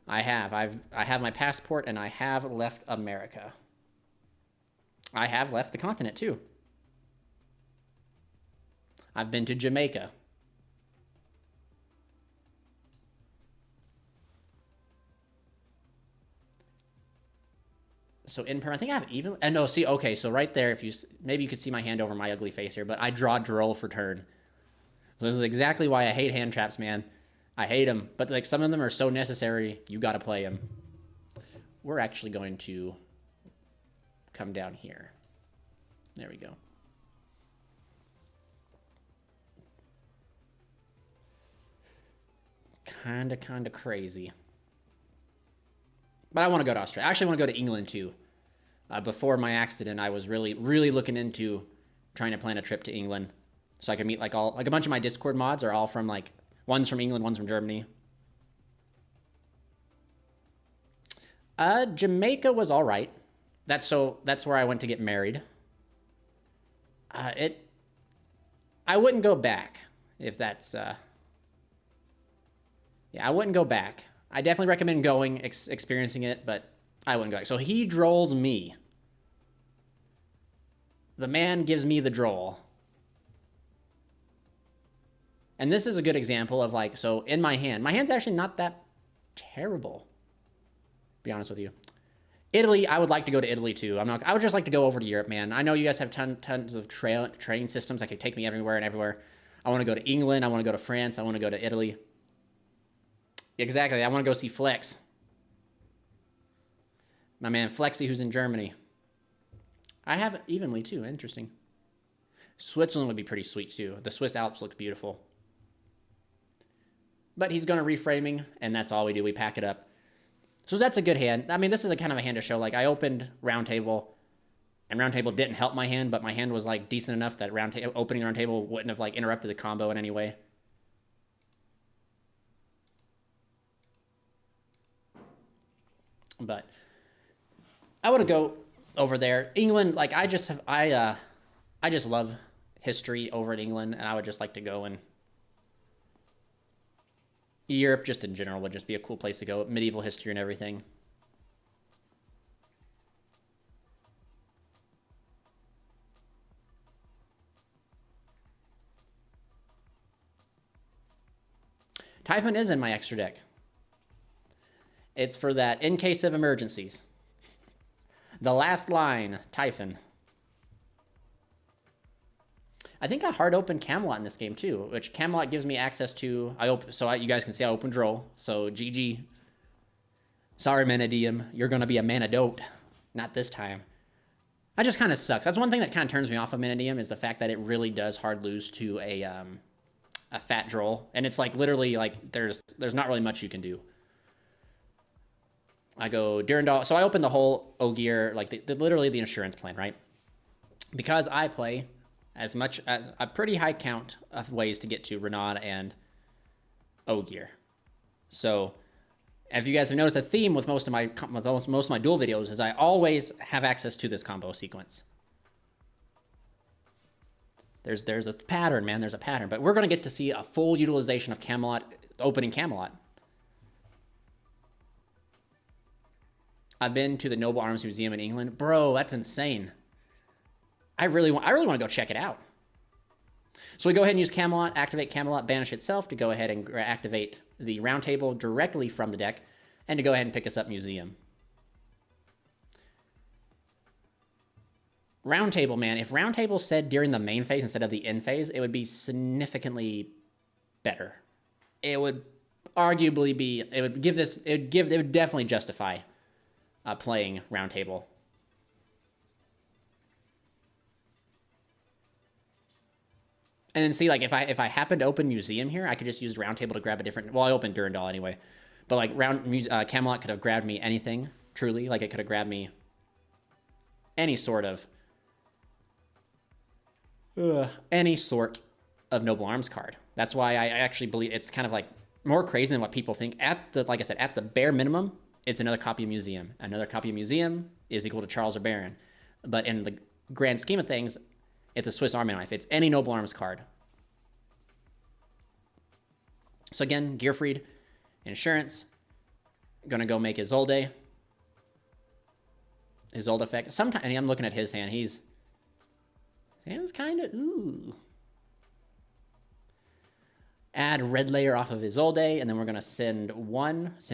I have my passport and I have left America. I have left the continent too. I've been to Jamaica. So in perm, I think I have even, and no, see, okay, so right there, if you, maybe you could see my hand over my ugly face here, but I draw Droll for turn. So this is exactly why I hate hand traps, man. I hate them, but like some of them are so necessary, you gotta play them. We're actually going to come down here. There we go. Kinda crazy. But I want to go to Australia. I actually want to go to England too. Before my accident, I was really looking into trying to plan a trip to England so I could meet like a bunch of my Discord mods are all from like, one's from England, one's from Germany. Jamaica was all right. That's where I went to get married. I wouldn't go back if that's yeah, I wouldn't go back. I definitely recommend going, experiencing it, but I wouldn't go back. So he drolls me. The man gives me the droll. And this is a good example of like, so in my hand's actually not that terrible, to be honest with you. Italy, I would like to go to Italy too. I would just like to go over to Europe, man. I know you guys have tons of train systems that could take me everywhere and everywhere. I want to go to England. I want to go to France. I want to go to Italy. Exactly. I want to go see Flex. My man Flexi, who's in Germany. I have it evenly too. Interesting. Switzerland would be pretty sweet too. The Swiss Alps look beautiful. But he's going to reframing, and that's all we do. We pack it up. So that's a good hand. I mean, this is a kind of a hand to show. Like, I opened Round Table, and Round Table didn't help my hand, but my hand was, like, decent enough that opening Round Table wouldn't have, like, interrupted the combo in any way. But I want to go over there. England, like, I just love history over in England, and I would just like to go and Europe, just in general, would just be a cool place to go. Medieval history and everything. Typhon is in my extra deck. It's for that in case of emergencies. The last line, Typhon. I think I hard opened Camelot in this game too, which Camelot gives me access to. You guys can see I opened roll. So GG. Sorry, Manadium, you're gonna be a Manadote. Not this time. That just kind of sucks. That's one thing that kind of turns me off of Manadium is the fact that it really does hard lose to a fat droll, and it's like literally like there's not really much you can do. I go Durandal. So I open the whole Ogier, like literally the insurance plan, right? Because I play as much a pretty high count of ways to get to Renaud and Ogier. So if you guys have noticed a theme with most of my duel videos is I always have access to this combo sequence. There's a pattern, man. There's a pattern. But we're going to get to see a full utilization of Camelot, opening Camelot. I've been to the Noble Arms Museum in England. Bro, that's insane. I really want to go check it out. So we go ahead and use Camelot, activate Camelot, banish itself to go ahead and activate the round table directly from the deck, and to go ahead and pick us up Museum. Round table, man. If round table said during the main phase instead of the end phase, it would be significantly better. It would arguably be. It would definitely justify playing round table. And then see, like, if I happen to open Museum here, I could just use round table to grab a different. Well, I opened Durandal anyway, but like Camelot could have grabbed me anything. Truly, like it could have grabbed me any sort of Noble Arms card. That's why I actually believe it's kind of like more crazy than what people think. Like I said, at the bare minimum, it's another copy of Museum. Another copy of Museum is equal to Charles or Baron. But in the grand scheme of things, it's a Swiss Army knife. It's any Noble Arms card. So again, Gearfried, Insurance. Gonna go make Isolde. Isolde effect. Sometimes, and I'm looking at his hand. His hand's kind of, ooh. Add red layer off of Isolde, and then we're gonna send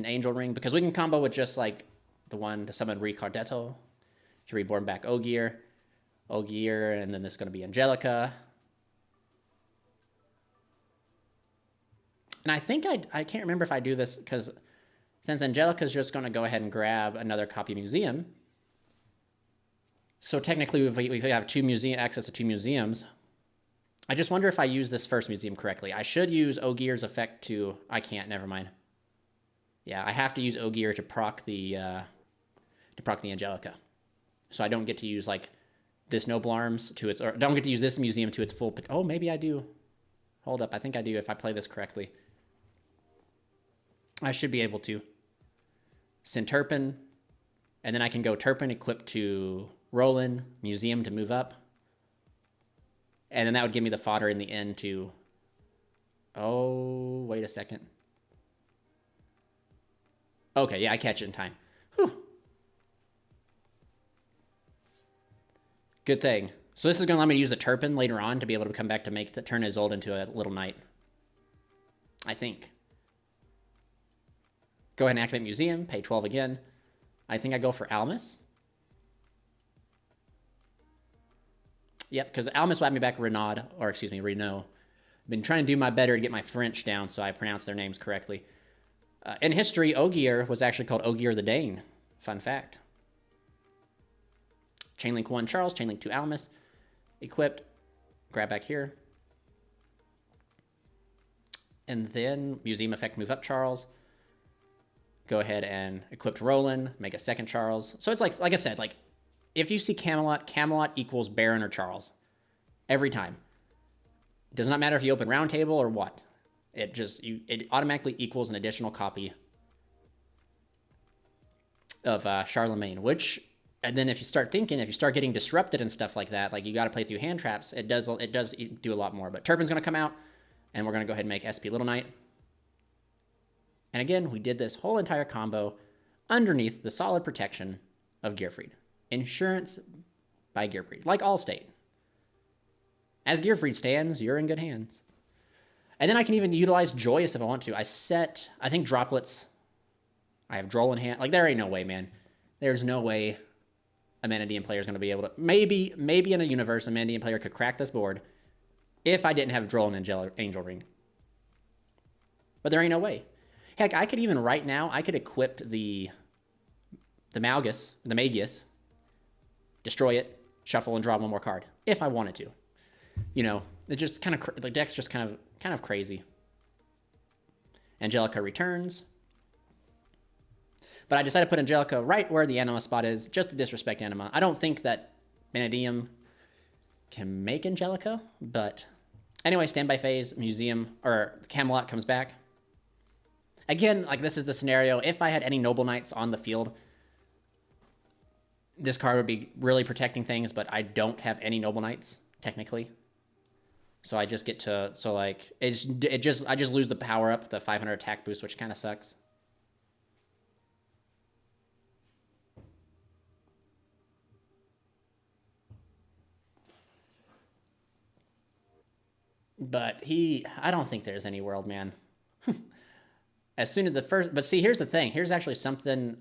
Angel Ring, because we can combo with just like the one to summon Ricardetto, to reborn back Ogier, and then this is gonna be Angelica. And I think I can't remember if I do this, because since Angelica's just gonna go ahead and grab another copy of Museum, so technically we have access to two museums. I just wonder if I use this first museum correctly. I should use Ogier's effect to... I can't, never mind. Yeah, I have to use Ogier to proc the Angelica. So I don't get to use like this Noble Arms to its... Or don't get to use this museum to its full... Oh, maybe I do. Hold up, I think I do if I play this correctly. I should be able to. Send Turpin, and then I can go Turpin equipped to Roland, Museum to move up. And then that would give me the fodder in the end to... Oh, wait a second. Okay, yeah, I catch it in time. Whew. Good thing. So this is going to let me use the Turpin later on to be able to come back to turn Isolde into a little knight. I think. Go ahead and activate Museum, pay 12 again. I think I go for Almus. Yep, because Almus will have me back Renaud. I've been trying to do my better to get my French down so I pronounce their names correctly. In history, Ogier was actually called Ogier the Dane. Fun fact. Chainlink 1 Charles, Chainlink 2 Almus. Equipped. Grab back here. And then Museum effect, move up Charles. Go ahead and equip Roland, make a second Charles. So it's like I said, like, if you see Camelot, Camelot equals Baron or Charles. Every time. It does not matter if you open round table or what. It automatically equals an additional copy of Charlemagne, which, and then if you start getting disrupted and stuff like that, like you got to play through hand traps, it does do a lot more. But Turpin's going to come out, and we're going to go ahead and make SP Little Knight. And again, we did this whole entire combo underneath the solid protection of Gearfried. Insurance by Gearfried, like Allstate. As Gearfried stands, you're in good hands. And then I can even utilize Joyous if I want to. I think Droplets. I have Droll in hand. Like, there ain't no way, man. There's no way a Manadian player is going to be able to... Maybe in a universe, a Manadian player could crack this board if I didn't have Droll and Angel Ring. But there ain't no way. Heck, I could even right now, I could equip the Magius, destroy it, shuffle, and draw one more card if I wanted to. You know, it's just kind of the deck's just kind of crazy. Angelica returns, but I decided to put Angelica right where the Anima spot is, just to disrespect Anima. I don't think that Vanadium can make Angelica, but anyway, standby phase, Museum or Camelot comes back. Again, like this is the scenario. If I had any Noble Knights on the field, this card would be really protecting things, but I don't have any Noble Knights technically. So I just get to, I just lose the power up, the 500 attack boost, which kind of sucks. But I don't think there's any world, man. As soon as the first, but see, here's the thing. Here's actually something,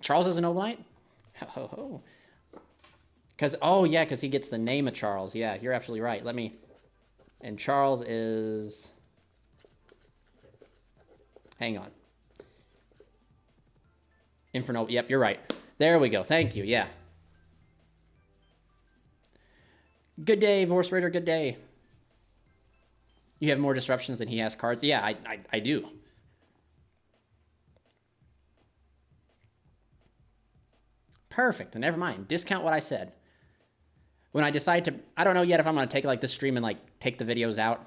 Charles is a Noble Knight? Ho, ho, ho. Because he gets the name of Charles. Yeah, you're absolutely right. And Charles is... Hang on. Inferno, yep, you're right. There we go, thank you, yeah. Good day, Vorse Raider, good day. You have more disruptions than he has cards? Yeah, I do. Perfect, never mind. Discount what I said. When I decide to... I don't know yet if I'm going to take like this stream and like take the videos out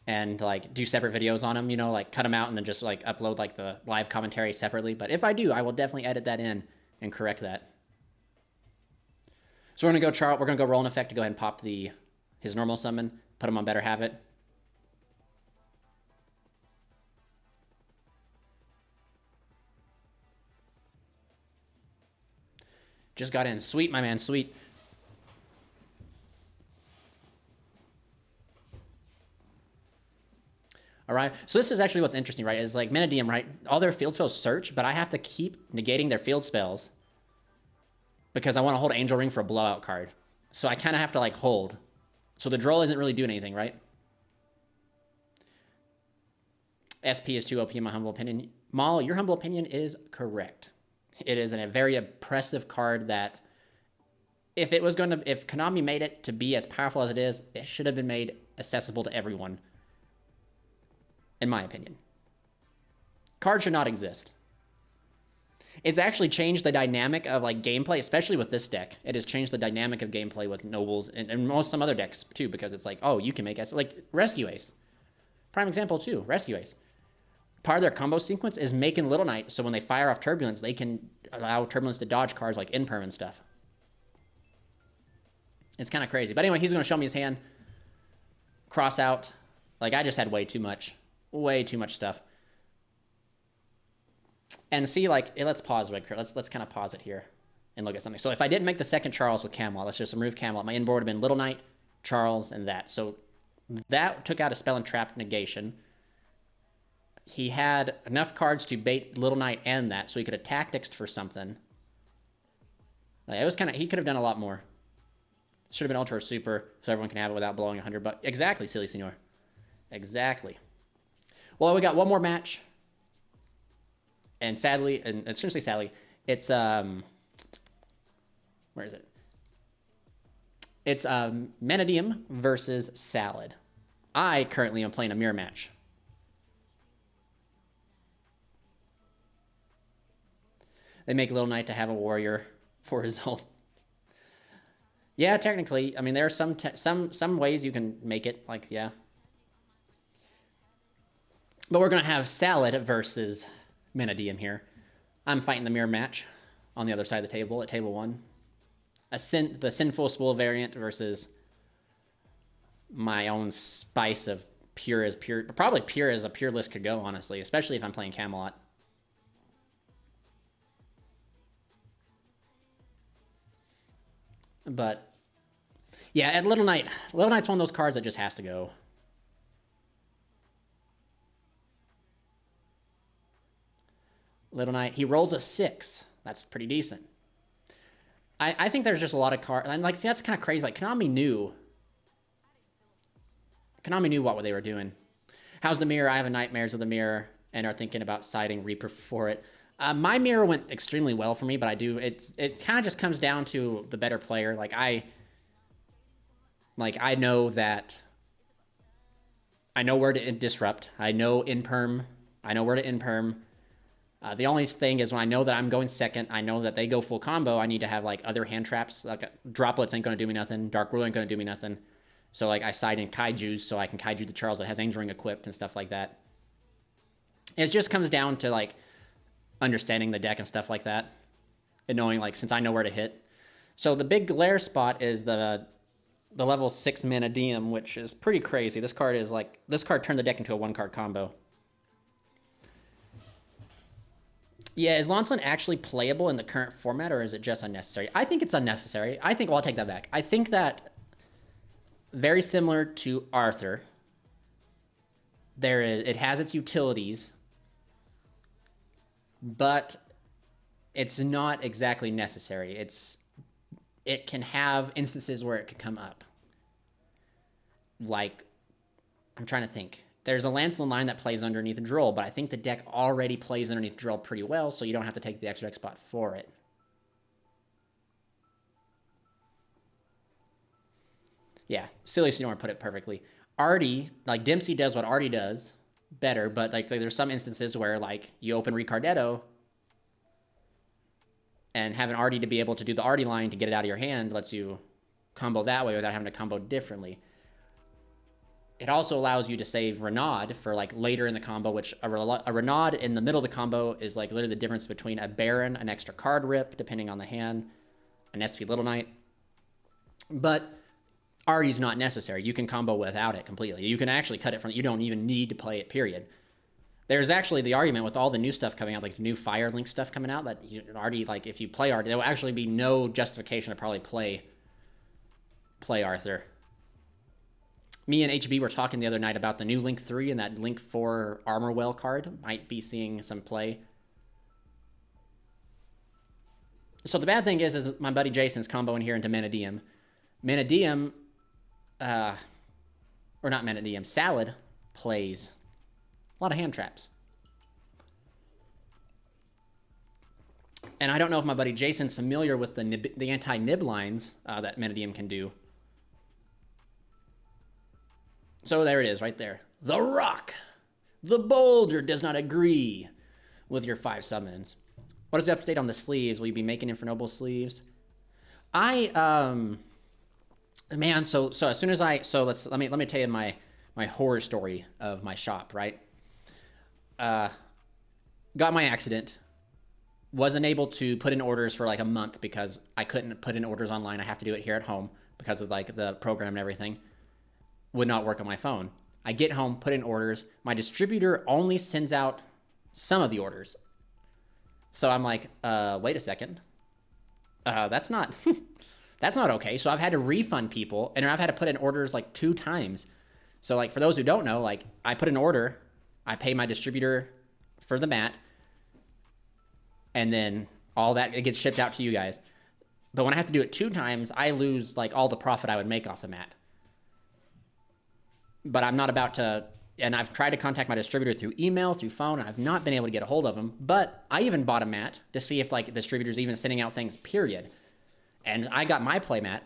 and like do separate videos on them, you know, like cut them out and then just like upload like the live commentary separately. But if I do, I will definitely edit that in and correct that. So we're going to go Charles. We're going to go roll an effect to go ahead and pop his normal summon, put him on Better Habit. Just got in. Sweet, my man, sweet. All right, so this is actually what's interesting, right? Is like Manadium, right? All their field spells search, but I have to keep negating their field spells because I want to hold Angel Ring for a blowout card. So I kind of have to like hold. So the Droll isn't really doing anything, right? SP is too OP in my humble opinion. Maul, your humble opinion is correct. It is a very oppressive card that if Konami made it to be as powerful as it is, it should have been made accessible to everyone. In my opinion. Card should not exist. It's actually changed the dynamic of like gameplay, especially with this deck. It has changed the dynamic of gameplay with Nobles and some other decks too, because it's like, oh, you can make like Rescue Ace. Prime example too, Rescue Ace. Part of their combo sequence is making Little Knight, so when they fire off Turbulence, they can allow Turbulence to dodge cards like Imperm and stuff. It's kind of crazy. But anyway, he's going to show me his hand. Cross out. Like, I just had way too much. Way too much stuff. And see, like, let's pause right here. Let's kind of pause it here and look at something. So if I didn't make the second Charles with Camelot, let's just remove Camelot. My inboard would have been Little Knight, Charles, and that. So that took out a Spell and Trap negation. He had enough cards to bait Little Knight and that, so he could have tacticsed for something. Like, it was kind of... He could have done a lot more. Should have been Ultra or Super, so everyone can have it without blowing 100 bucks. Exactly, Silly Senor. Exactly. Well, we got one more match. And sadly, and essentially sadly, it's... Where is it? It's Manadium versus Salad. I currently am playing a mirror match. They make Little Knight to have a warrior for his own. Yeah, technically. I mean, there are some ways you can make it. Like, yeah. But we're going to have Salad versus Manadium here. I'm fighting the mirror match. on the other side of the table at table 1. The Sinful Spool variant versus my own spice of pure, probably pure as a pure list could go, honestly, especially if I'm playing Camelot. But yeah, at Little Knight, Little Knight's one of those cards that just has to go. Little Knight, he rolls a 6. That's pretty decent. I think there's just a lot of cards, and like, see, that's kind of crazy. Like, Konami knew what they were doing. How's the mirror? I have nightmares of the mirror and are thinking about siding Reaper for it. My mirror went extremely well for me, but it kind of just comes down to the better player. I know that I know where to disrupt. I know in-perm. I know where to in-perm. The only thing is when I know that I'm going second, I know that they go full combo, I need to have like other hand traps. Like droplets ain't going to do me nothing. Dark Ruler ain't going to do me nothing. So like I side in Kaiju's so I can Kaiju the Charles that has Angel Ring equipped and stuff like that. It just comes down to like understanding the deck and stuff like that. And knowing like, since I know where to hit. So the big glare spot is the level 6 mana Diem, which is pretty crazy. This card turned the deck into a 1-card combo. Yeah, is Lancelin actually playable in the current format, or is it just unnecessary? I think it's unnecessary. Well, I'll take that back. I think that very similar to Arthur, it has its utilities, but it's not exactly necessary. It can have instances where it could come up. Like, I'm trying to think. There's a Lancelin line that plays underneath Droll, but I think the deck already plays underneath Droll pretty well, so you don't have to take the extra deck spot for it. Yeah, silly Senor put it perfectly. Artie, like Dempsey does what Artie does better, but like there's some instances where like you open Ricardetto and have an Artie to be able to do the Artie line to get it out of your hand lets you combo that way without having to combo differently. It also allows you to save Renaud for like later in the combo, which a Renaud in the middle of the combo is like literally the difference between a Baron, an extra card rip, depending on the hand, an SP Little Knight. But Artie's not necessary. You can combo without it completely. You can actually cut it from, you don't even need to play it, period. There's actually the argument with all the new stuff coming out, like the new Firelink stuff coming out, that Artie, like if you play Artie, there will actually be no justification to probably play Arthur. Me and HB were talking the other night about the new Link 3 and that Link 4 Armorwell card might be seeing some play. So the bad thing is my buddy Jason's comboing here into Manadium. Manadium, or not Manadium, Salad plays a lot of hand traps. And I don't know if my buddy Jason's familiar with the anti-nib lines that Manadium can do. So there it is, right there. The Rock. The Boulder does not agree with your 5 summons. What is the update on the sleeves? Will you be making Infernoble sleeves? Man, so as soon as let me tell you my horror story of my shop, right? Got my accident. Wasn't able to put in orders for like a month because I couldn't put in orders online. I have to do it here at home because of like the program and everything. Would not work on my phone. I get home, put in orders. My distributor only sends out some of the orders. So I'm like, wait a second. That's not that's not okay. So I've had to refund people, and I've had to put in orders like 2 times. So like for those who don't know, like I put an order, I pay my distributor for the mat, and then all that, it gets shipped out to you guys. But when I have to do it 2 times, I lose like all the profit I would make off the mat. But I'm not about to, and I've tried to contact my distributor through email, through phone, and I've not been able to get a hold of them. But I even bought a mat to see if like distributors even sending out things, period. And I got my play mat.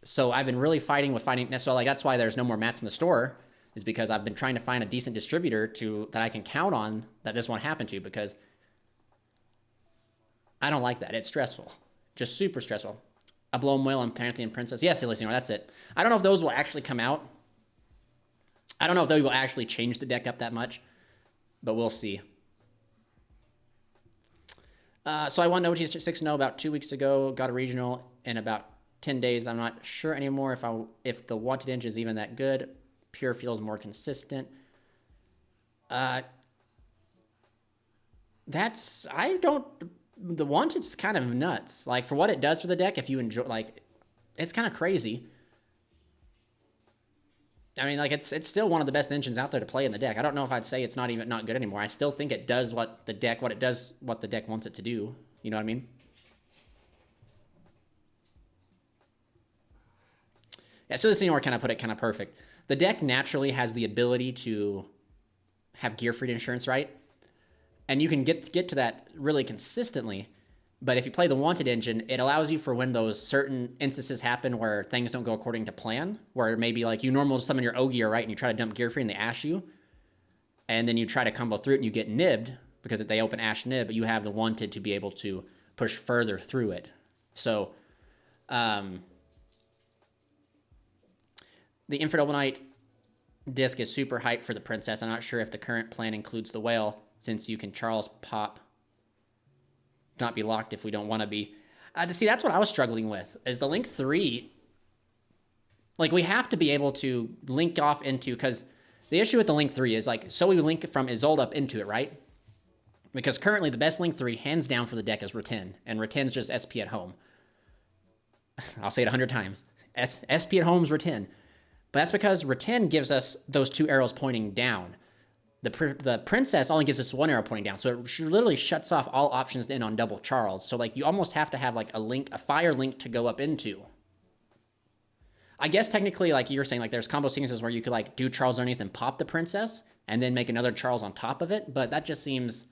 So I've been really fighting. So like that's why there's no more mats in the store, is because I've been trying to find a decent distributor that I can count on that this won't happen to, because I don't like that. It's stressful. Just super stressful. A Blown Whale and Pantheon Princess. Yes, Elysium, that's it. I don't know if those will actually come out. I don't know if they will actually change the deck up that much, but we'll see. So I won OT 6-0 about 2 weeks ago. Got a regional in about 10 days. I'm not sure anymore if the wanted engine is even that good. Pure feels more consistent. The wanted's kind of nuts. Like for what it does for the deck, if you enjoy, like, it's kind of crazy. I mean, like it's still one of the best engines out there to play in the deck. I don't know if I'd say it's not good anymore. I still think it does what the deck wants it to do. You know what I mean? Yeah, so this Senior kind of put it kind of perfect. The deck naturally has the ability to have Gearfried insurance, right? And you can get to that really consistently. But if you play the wanted engine, it allows you for when those certain instances happen where things don't go according to plan, where maybe like you normal summon your Ogier, right, and you try to dump Gearfried and they ash you, and then you try to combo through it and you get nibbed because they open ash nib, but you have the wanted to be able to push further through it. So the Infernal Knight disc is super hyped for the Princess. I'm not sure if the current plan includes the whale, since you can Charles pop, not be locked if we don't want to be. See, that's what I was struggling with, is the Link 3, like we have to be able to link off into, because the issue with the Link 3 is like, so we link from Isolde up into it, right? Because currently the best Link 3, hands down for the deck, is Rattan, and Rattan's just SP at home. I'll say it 100 times. SP at home is Rattan. But that's because Rattan gives us those two arrows pointing down. The Princess only gives us one arrow pointing down, so it literally shuts off all options in on double Charles. So like you almost have to have like a fire link to go up into. I guess technically, like you were saying, like there's combo sequences where you could like do Charles underneath and pop the Princess, and then make another Charles on top of it. But that just seems,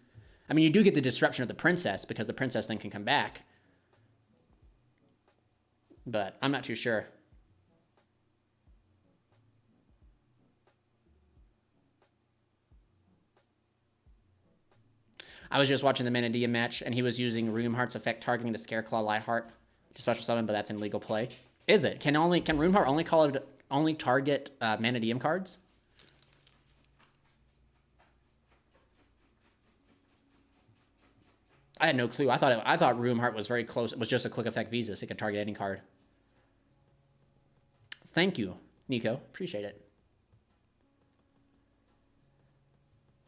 I mean, you do get the disruption of the Princess because the Princess then can come back. But I'm not too sure. I was just watching the Manadia match, and he was using Runeheart's effect targeting the Scareclaw Lightheart to special summon, but that's in legal play. Is it? Can Runeheart only target Manadium cards? I had no clue. I thought Runeheart was very close. It was just a quick effect Visas. It could target any card. Thank you, Nico. Appreciate it.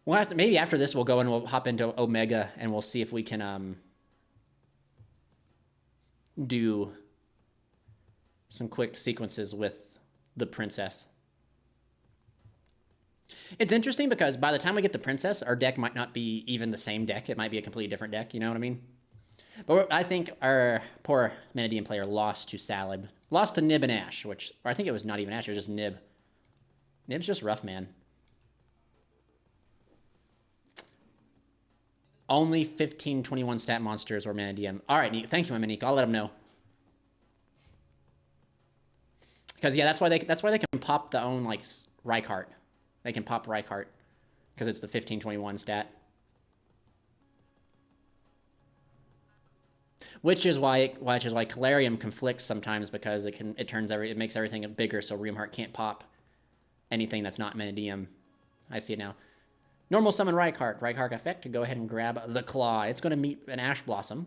We'll have to, maybe after this we'll go and we'll hop into Omega and we'll see if we can do some quick sequences with the Princess. It's interesting because by the time we get the Princess, our deck might not be even the same deck. It might be a completely different deck, you know what I mean? But I think our poor Manadian player lost to Salib. Lost to Nib and Ash, or I think it was not even Ash, it was just Nib. Nib's just rough, man. Only 1521 stat monsters or Manadium. All right, thank you, my Monique. I'll let them know. Because yeah, that's why they can pop the own like Rykart. They can pop Rykart because it's the 1521 stat. Which is why Calarium conflicts sometimes, because it makes everything bigger, so Runeheart can't pop anything that's not Manadium. I see it now. Normal summon Rykart. Rykart effect to go ahead and grab the Claw. It's going to meet an Ash Blossom.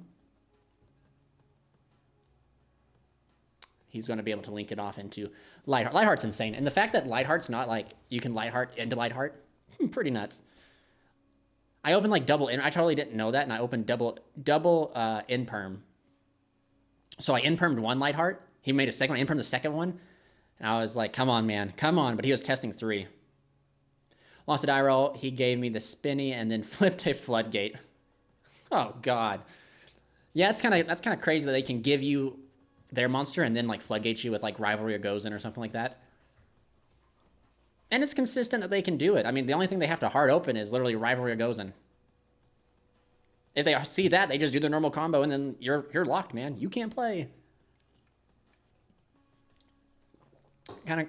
He's going to be able to link it off into Lightheart. Lightheart's insane. And the fact that Lightheart's not like, you can Lightheart into Lightheart, pretty nuts. I opened like double in. I totally didn't know that, and I opened double in-perm. So I in-permed one Lightheart. He made a second one, in-permed the second one. And I was like, come on, man. Come on. But he was testing 3. Lost a die roll. He gave me the spinny and then flipped a floodgate. Oh God. Yeah, that's kind of crazy that they can give you their monster and then like floodgate you with like Rivalry or Gozen or something like that. And it's consistent that they can do it. I mean, the only thing they have to hard open is literally Rivalry or Gozen. If they see that, they just do their normal combo and then you're locked, man. You can't play.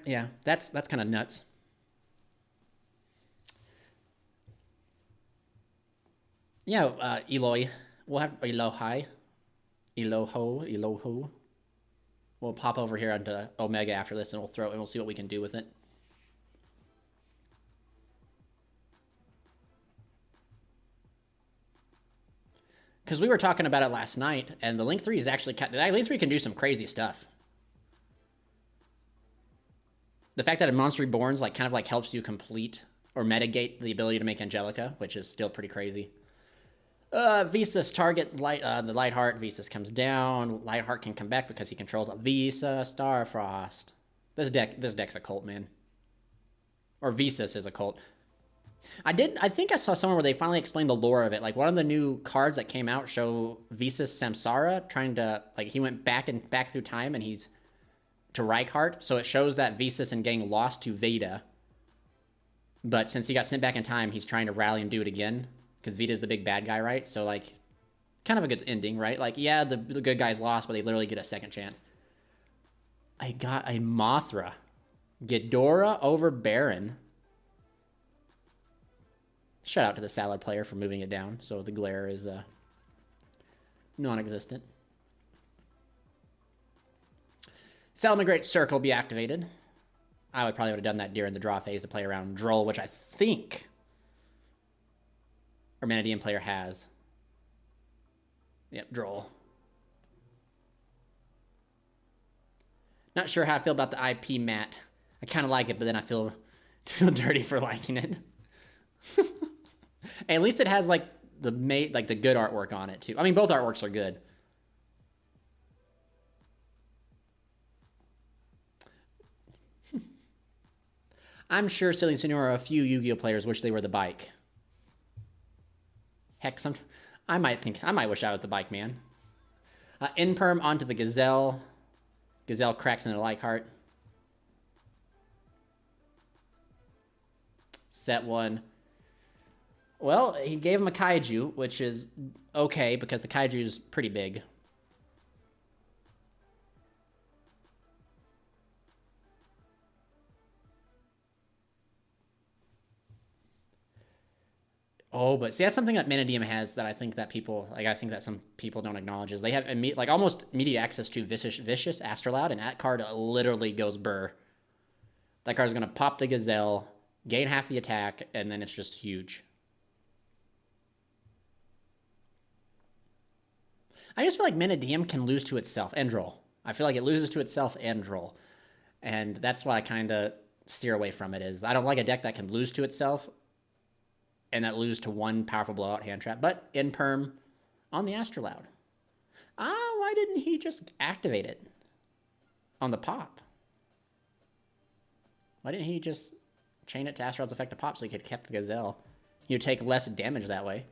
Yeah, that's kind of nuts. Yeah, Eloy. We'll have Elohai. Eloho. We'll pop over here onto Omega after this, and we'll see what we can do with it. because we were talking about it last night, and the Link 3 is actually... Link 3 can do some crazy stuff. The fact that a Monster Reborn's like kind of like helps you complete or mitigate the ability to make Angelica, which is still pretty crazy. Visas target light the Lightheart. Visas comes down. Lightheart can come back because he controls a Visa Starfrost. This deck's a cult, man. Or Visas is a cult. I think I saw somewhere where they finally explained the lore of it. Like one of the new cards that came out show Visas Samsara trying to like he went back through time and he's to Reichardt. So it shows that Visas and gang lost to Veda. But since he got sent back in time, he's trying to rally and do it again. Because Vita's the big bad guy, right? So, like, kind of a good ending, right? Like, yeah, the good guys lost, but they literally get a second chance. I got a Mothra. Ghidorah over Baron. Shout out to the Salad player for moving it down, so the glare is non-existent. Salamangreat Circle be activated. I would probably would have done that during the draw phase to play around Droll, which I think our Manadian player has. Yep, Droll. Not sure how I feel about the IP mat. I kind of like it, but then I feel dirty for liking it. Hey, at least it has like the good artwork on it too. I mean, both artworks are good. I'm sure Silly Senor, a few Yu-Gi-Oh players wish they were the bike. Heck, I might wish I was the bike man. Inperm onto the Gazelle. Gazelle cracks into Lightheart. Set one. Well, he gave him a Kaiju, which is okay because the Kaiju is pretty big. Oh, but see, that's something that Manadium has that I think that people, like, I think that some people don't acknowledge is they have, like, almost immediate access to Vicious Astrolabe, and that card literally goes burr. That card's going to pop the Gazelle, gain half the attack, and then it's just huge. I just feel like Manadium can lose to itself and Droll. I feel like it loses to itself and Droll. And that's why I kind of steer away from it, is I don't like a deck that can lose to itself and that lose to one powerful blowout hand trap. But Inperm on the Astrolabe. Why didn't he just activate it on the pop? Why didn't he just chain it to Astrolabe's effect to pop so he could keep the Gazelle? You'd take less damage that way.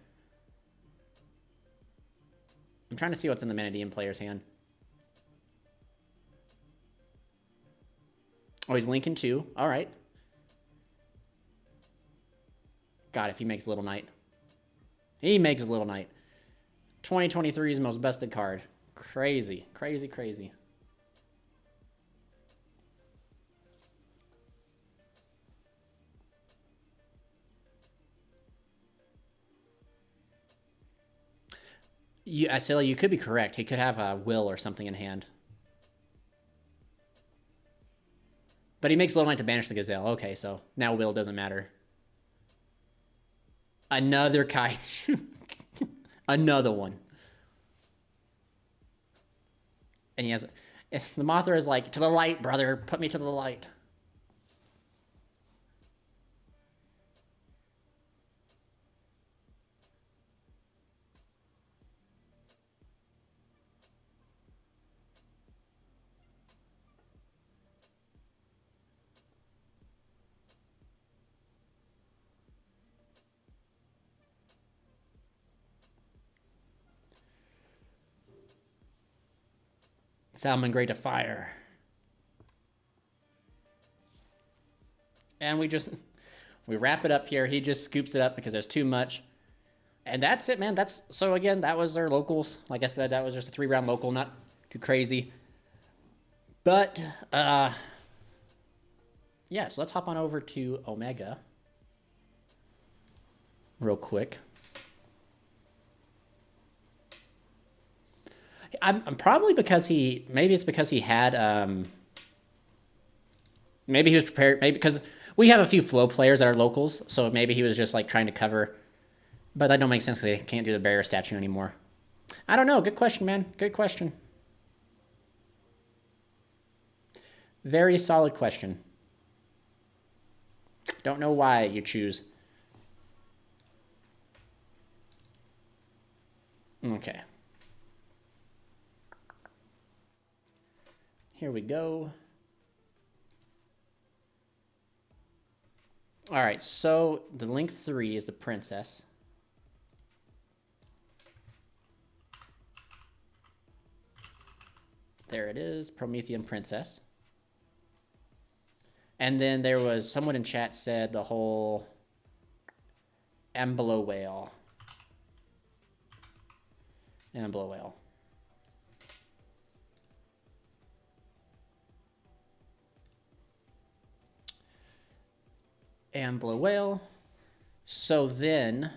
I'm trying to see what's in the Manadium player's hand. Oh, he's linking two. All right. God, if he makes Little Knight. He makes Little Knight. 2023's most bested card. Crazy, crazy, crazy. Silly, you could be correct. He could have a Will or something in hand. But he makes Little Knight to banish the Gazelle. Okay, so now Will doesn't matter. Another Kaiju. Another one. And he has... The Mothra is like, to the light, brother. Put me to the light. Salamangreat to fire. And we wrap it up here. He just scoops it up because there's too much. And that's it, man. So again, that was their locals. Like I said, that was just a 3-round local, not too crazy. But yeah, so let's hop on over to Omega real quick. I'm probably because maybe it's because he had, maybe he was prepared, maybe because we have a few flow players that are locals, so maybe he was just like trying to cover, but that don't make sense because they can't do the barrier statue anymore. I don't know. Good question, man. Good question. Very solid question. Don't know why you choose. Okay. Here we go. All right, so the link 3 is the princess. There it is, Promethean princess. And then there was someone in chat said the whole Amblo whale. Amblo whale. Amblo whale. So then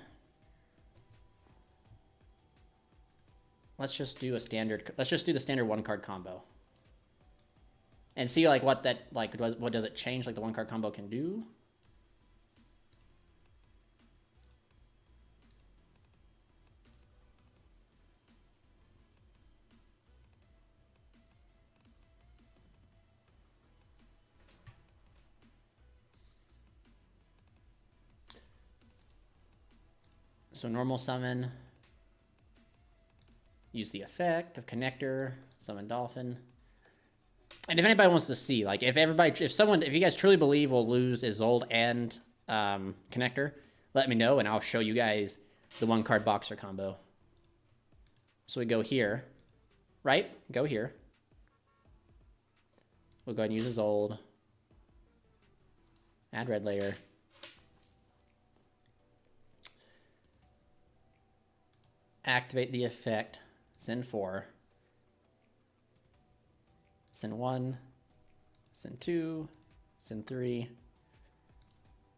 let's just do a standard. Let's just do the standard 1-card combo. And see like what that like what does it change like the 1-card combo can do? So normal summon, use the effect of connector, summon dolphin. And if anybody wants to see, like if you guys truly believe we'll lose Isolde and connector, let me know and I'll show you guys the 1-card boxer combo. So we go here, right? Go here. We'll go ahead and use Isolde. Add red layer. Activate the effect. Send 4. Send 1. Send 2. Send 3.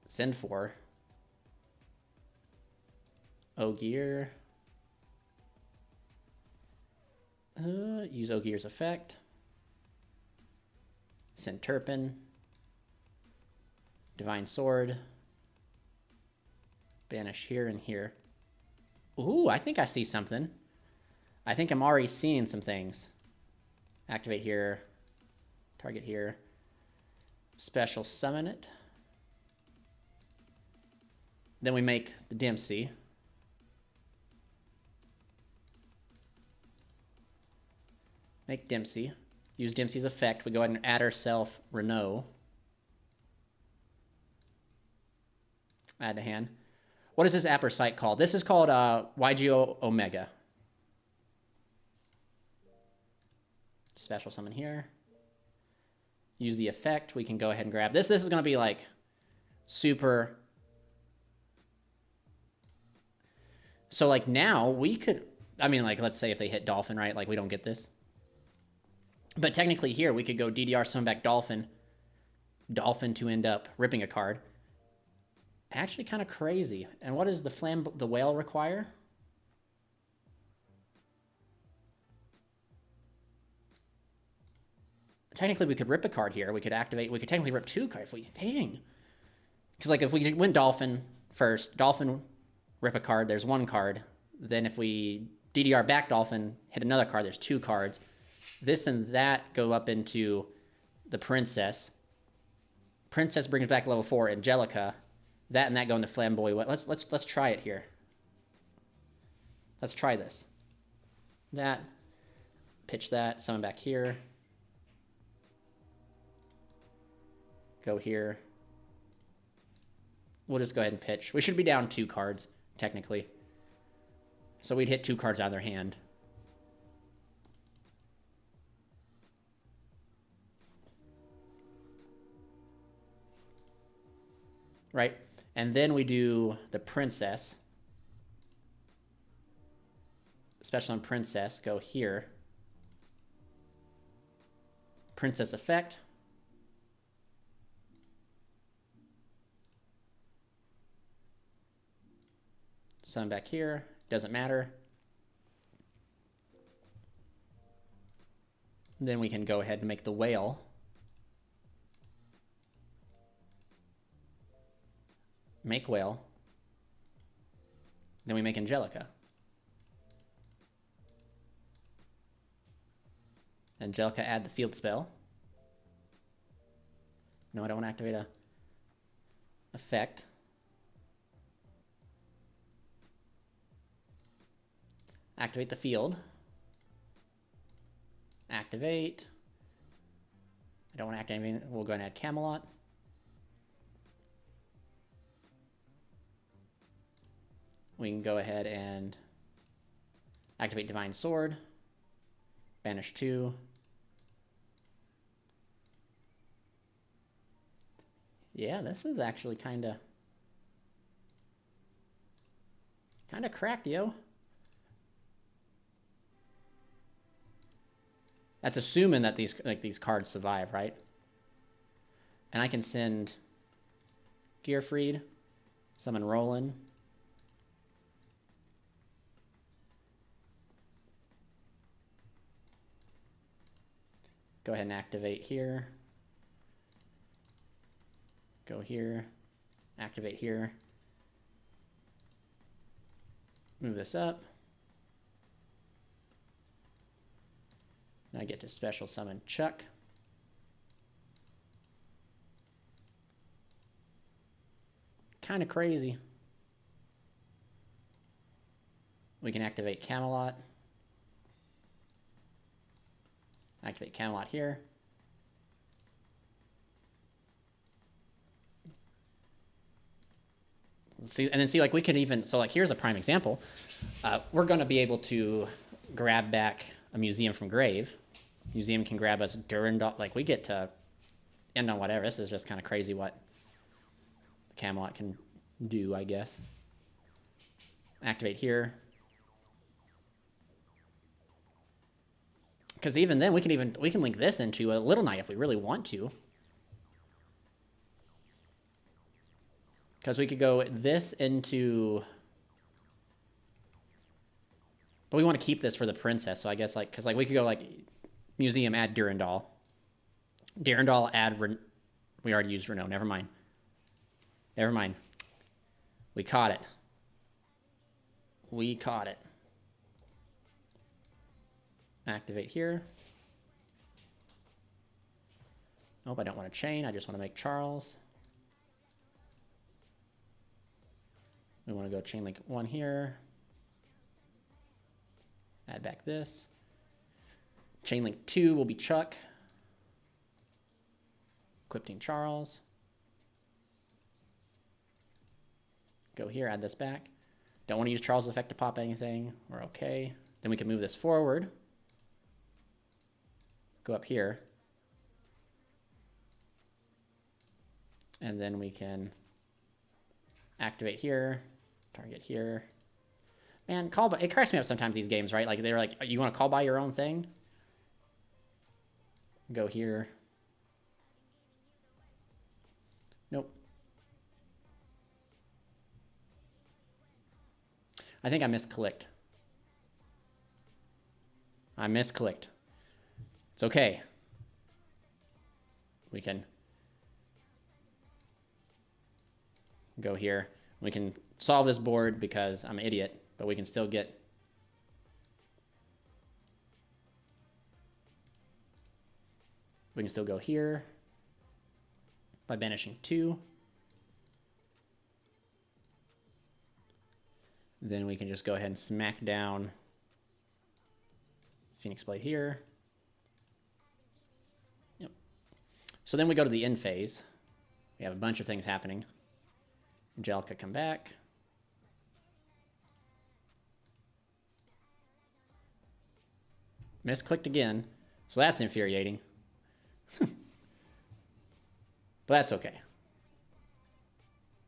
Send 4. Ogier. Use Ogier's effect. Send Turpin. Divine Sword. Banish here and here. Ooh, I think I see something. I think I'm already seeing some things. Activate here. Target here. Special summon it. Then we make the Dempsey. Make Dempsey. Use Dempsey's effect. We go ahead and add ourselves Renault. Add to hand. What is this app or site called? This is called YGO Omega. Special summon here. Use the effect. We can go ahead and grab this. This is going to be like super. So like now we could, I mean like let's say if they hit Dolphin, right? Like we don't get this. But technically here we could go DDR summon back Dolphin. Dolphin to end up ripping a card. Actually kind of crazy. And what does the whale require? Technically we could rip a card here. We could activate, we could technically rip 2 cards. Dang. Because like if we win Dolphin first, Dolphin rip a card, there's 1 card. Then if we DDR back Dolphin, hit another card, there's 2 cards. This and that go up into the Princess. Princess brings back level 4 Angelica. That and that go into Flamboyant. Let's try it here. Let's try this. That. Pitch that. Summon back here. Go here. We'll just go ahead and pitch. We should be down 2 cards, technically. So we'd hit 2 cards out of their hand. Right? And then we do the Princess. Special on Princess. Go here. Princess effect. Summon back here. Doesn't matter. Then we can go ahead and make the whale. Make whale. Then we make Angelica. Angelica, add the field spell. No, I don't want to activate a effect. Activate the field. Activate. I don't want to activate anything. We'll go ahead and add Camelot. We can go ahead and activate Divine Sword. Banish 2. Yeah, this is actually kind of cracked, yo. That's assuming that these cards survive, right? And I can send Gearfried, summon Roland. Go ahead and activate here. Go here. Activate here. Move this up. Now I get to special summon Chuck. Kind of crazy. We can activate Camelot. Activate Camelot here. See, and then see, like, we could even, so like, here's a prime example. We're going to be able to grab back a museum from grave. Museum can grab us Durandal. Like, we get to end on whatever. This is just kind of crazy what Camelot can do, I guess. Activate here. Because even then, we can link this into a Little Knight if we really want to. Because we could go this into... But we want to keep this for the princess, so I guess, like... Because, like, we could go, like, Museum, add Durandal. Durandal, add... We already used Renault. Never mind. Never mind. We caught it. We caught it. Activate here. Nope, I don't want to chain. I just want to make Charles. We want to go chain link 1 here. Add back this. Chain link 2 will be Chuck. Equipping Charles. Go here, add this back. Don't want to use Charles' effect to pop anything. We're okay. Then we can move this forward. Go up here. And then we can activate here, target here. Man, call by, it cracks me up sometimes, these games, right? Like, they're like, you want to call by your own thing? Go here. Nope. I think I misclicked. I misclicked. It's okay. We can go here. We can solve this board because I'm an idiot, but we can still get... We can still go here by banishing 2. Then we can just go ahead and smack down Phoenix Blade here. Yep. So then we go to the end phase. We have a bunch of things happening. Angelica come back. Misclicked again. So that's infuriating. But that's okay.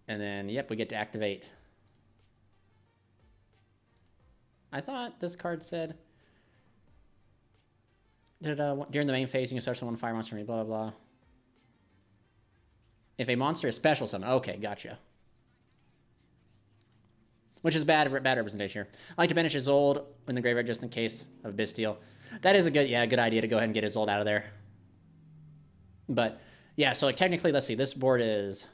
And then, yep, we get to activate. I thought this card said... during the main phase, you can search one fire monster, blah, blah, blah. If a monster is special summon. Okay, gotcha. Which is bad representation here. I like to banish Isolde in the graveyard just in case of Bastille. That is a good idea to go ahead and get Isolde out of there. But yeah, so like technically, let's see, this board is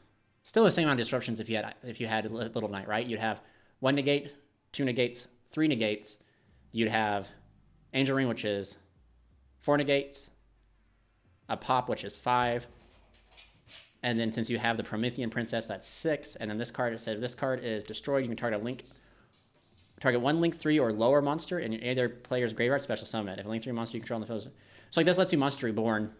still the same amount of disruptions if you had Little Knight, right? You'd have 1 negate, 2 negates, 3 negates. You'd have Angel Ring, which is 4 negates, a pop, which is 5. And then since you have the Promethean Princess, that's 6. And then this card, it said if this card is destroyed, you can target one Link 3 or lower monster in either player's graveyard, special summon it. If a Link 3 monster you control on the field. So like this lets you Monster Reborn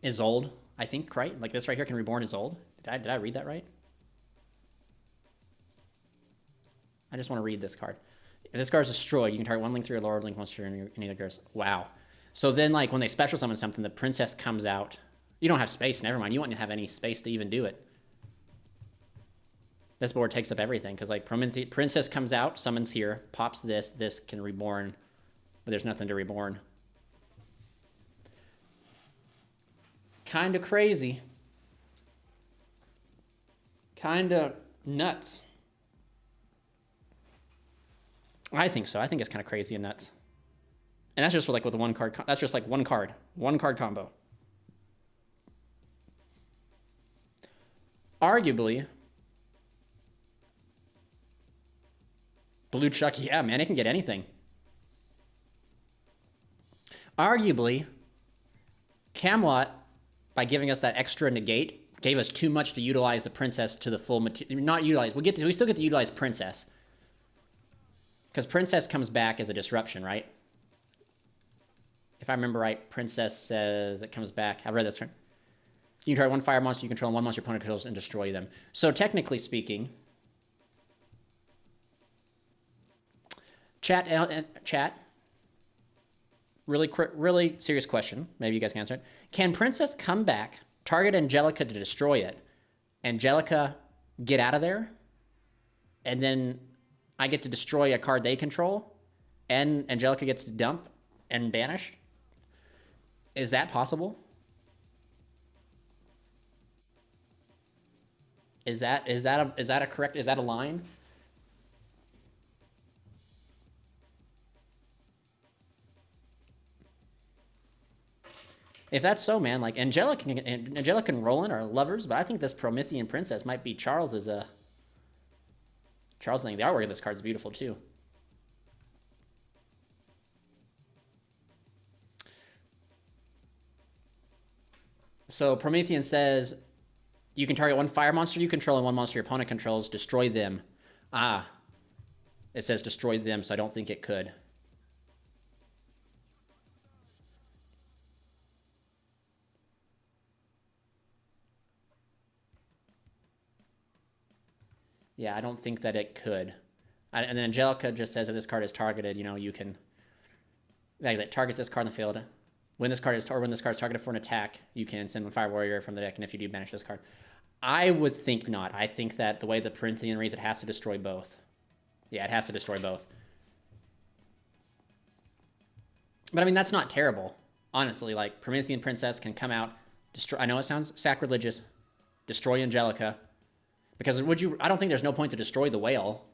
Isolde, I think, right? Like this right here can reborn Isolde. Did I read that right? I just want to read this card. If this card is destroyed, you can target one Link 3 or lower Link monster in either gears. Wow. So then like when they special summon something, the princess comes out. You don't have space, never mind. You wouldn't have any space to even do it. This board takes up everything, because like Princess comes out, summons here, pops this can reborn, but there's nothing to reborn. Kind of crazy. Kind of nuts. I think so. I think it's kind of crazy and nuts. And that's just with a one card. That's just like one card combo. Arguably, Blue Chuck, yeah, man, it can get anything. Arguably, Camelot, by giving us that extra negate, gave us too much to utilize the princess to the full material. Not utilize. We still get to utilize princess. Because princess comes back as a disruption, right? If I remember right, princess says it comes back. I've read this right. You can try one fire monster you control and one monster your opponent controls and destroy them. So technically speaking, chat. Really serious question. Maybe you guys can answer it. Can Princess come back, target Angelica to destroy it, Angelica get out of there, and then I get to destroy a card they control, and Angelica gets to dump and banish? Is that possible? Is that a line? If that's so, man, like Angelica and Roland are lovers, but I think this Promethean Princess might be Charles's Charles, I think the artwork of this card is beautiful too. So Promethean says you can target one fire monster you control and one monster your opponent controls, destroy them. It says destroy them, so I don't think it could. Yeah, I don't think that it could. And then Angelica just says if this card is targeted, you can... Like, that targets this card in the field. When this card is targeted for an attack, you can send one Fire Warrior from the deck, and if you do, banish this card. I would think not. I think that the way the Promethean reads, it has to destroy both. Yeah, it has to destroy both. But, I mean, that's not terrible. Honestly, like, Promethean Princess can come out, destroy... I know it sounds sacrilegious. Destroy Angelica. Because I don't think there's no point to destroy the whale.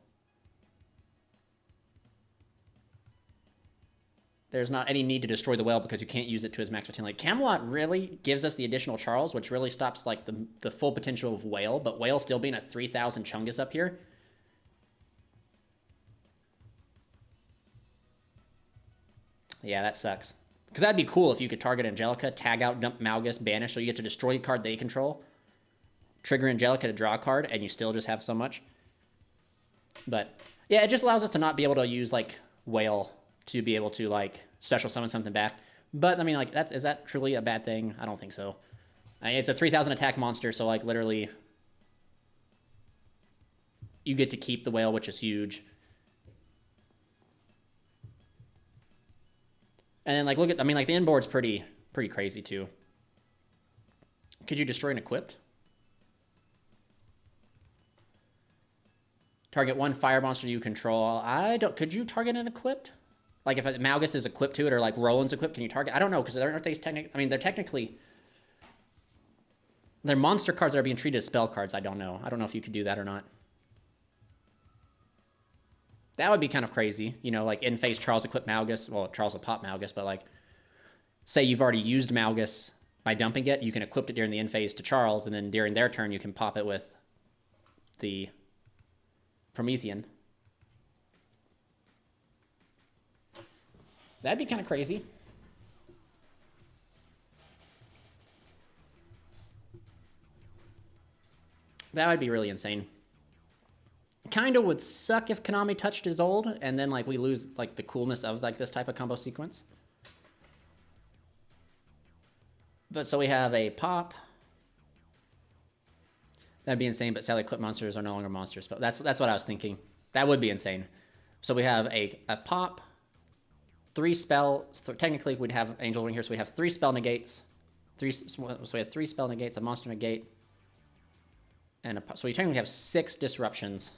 There's not any need to destroy the whale because you can't use it to his max potential. Like, Camelot really gives us the additional Charles, which really stops like the full potential of whale, but whale still being a 3,000 Chungus up here. Yeah, that sucks. Because that'd be cool if you could target Angelica, tag out, dump Malgus, banish, so you get to destroy a card they control. Trigger Angelica to draw a card, and you still just have so much. But, yeah, it just allows us to not be able to use, like, Whale to be able to, like, special summon something back. But, I mean, like, is that truly a bad thing? I don't think so. It's a 3,000 attack monster, so, like, literally, you get to keep the Whale, which is huge. And then, like, look at, I mean, like, the inboard's pretty crazy, too. Could you destroy an equipped? Target one fire monster you control. Could you target an equipped? Like if Malgus is equipped to it or like Roland's equipped, can you target? I don't know, because aren't they technically, I mean, they're technically, they're monster cards that are being treated as spell cards. I don't know. I don't know if you could do that or not. That would be kind of crazy. Like in phase Charles equip Malgus. Well, Charles will pop Malgus, but like, say you've already used Malgus by dumping it, you can equip it during the in phase to Charles, and then during their turn, you can pop it with the Promethean. That'd be kind of crazy. That would be really insane. Kind of would suck if Konami touched his old, and then like we lose like the coolness of like this type of combo sequence. But so we have a pop. That'd be insane, but sadly, equipped monsters are no longer monsters. But that's what I was thinking. That would be insane. So we have a pop, 3 spell. Technically, we'd have Angel Ring here, so we have 3 spell negates. So we have 3 spell negates, a monster negate, and so we technically have 6 disruptions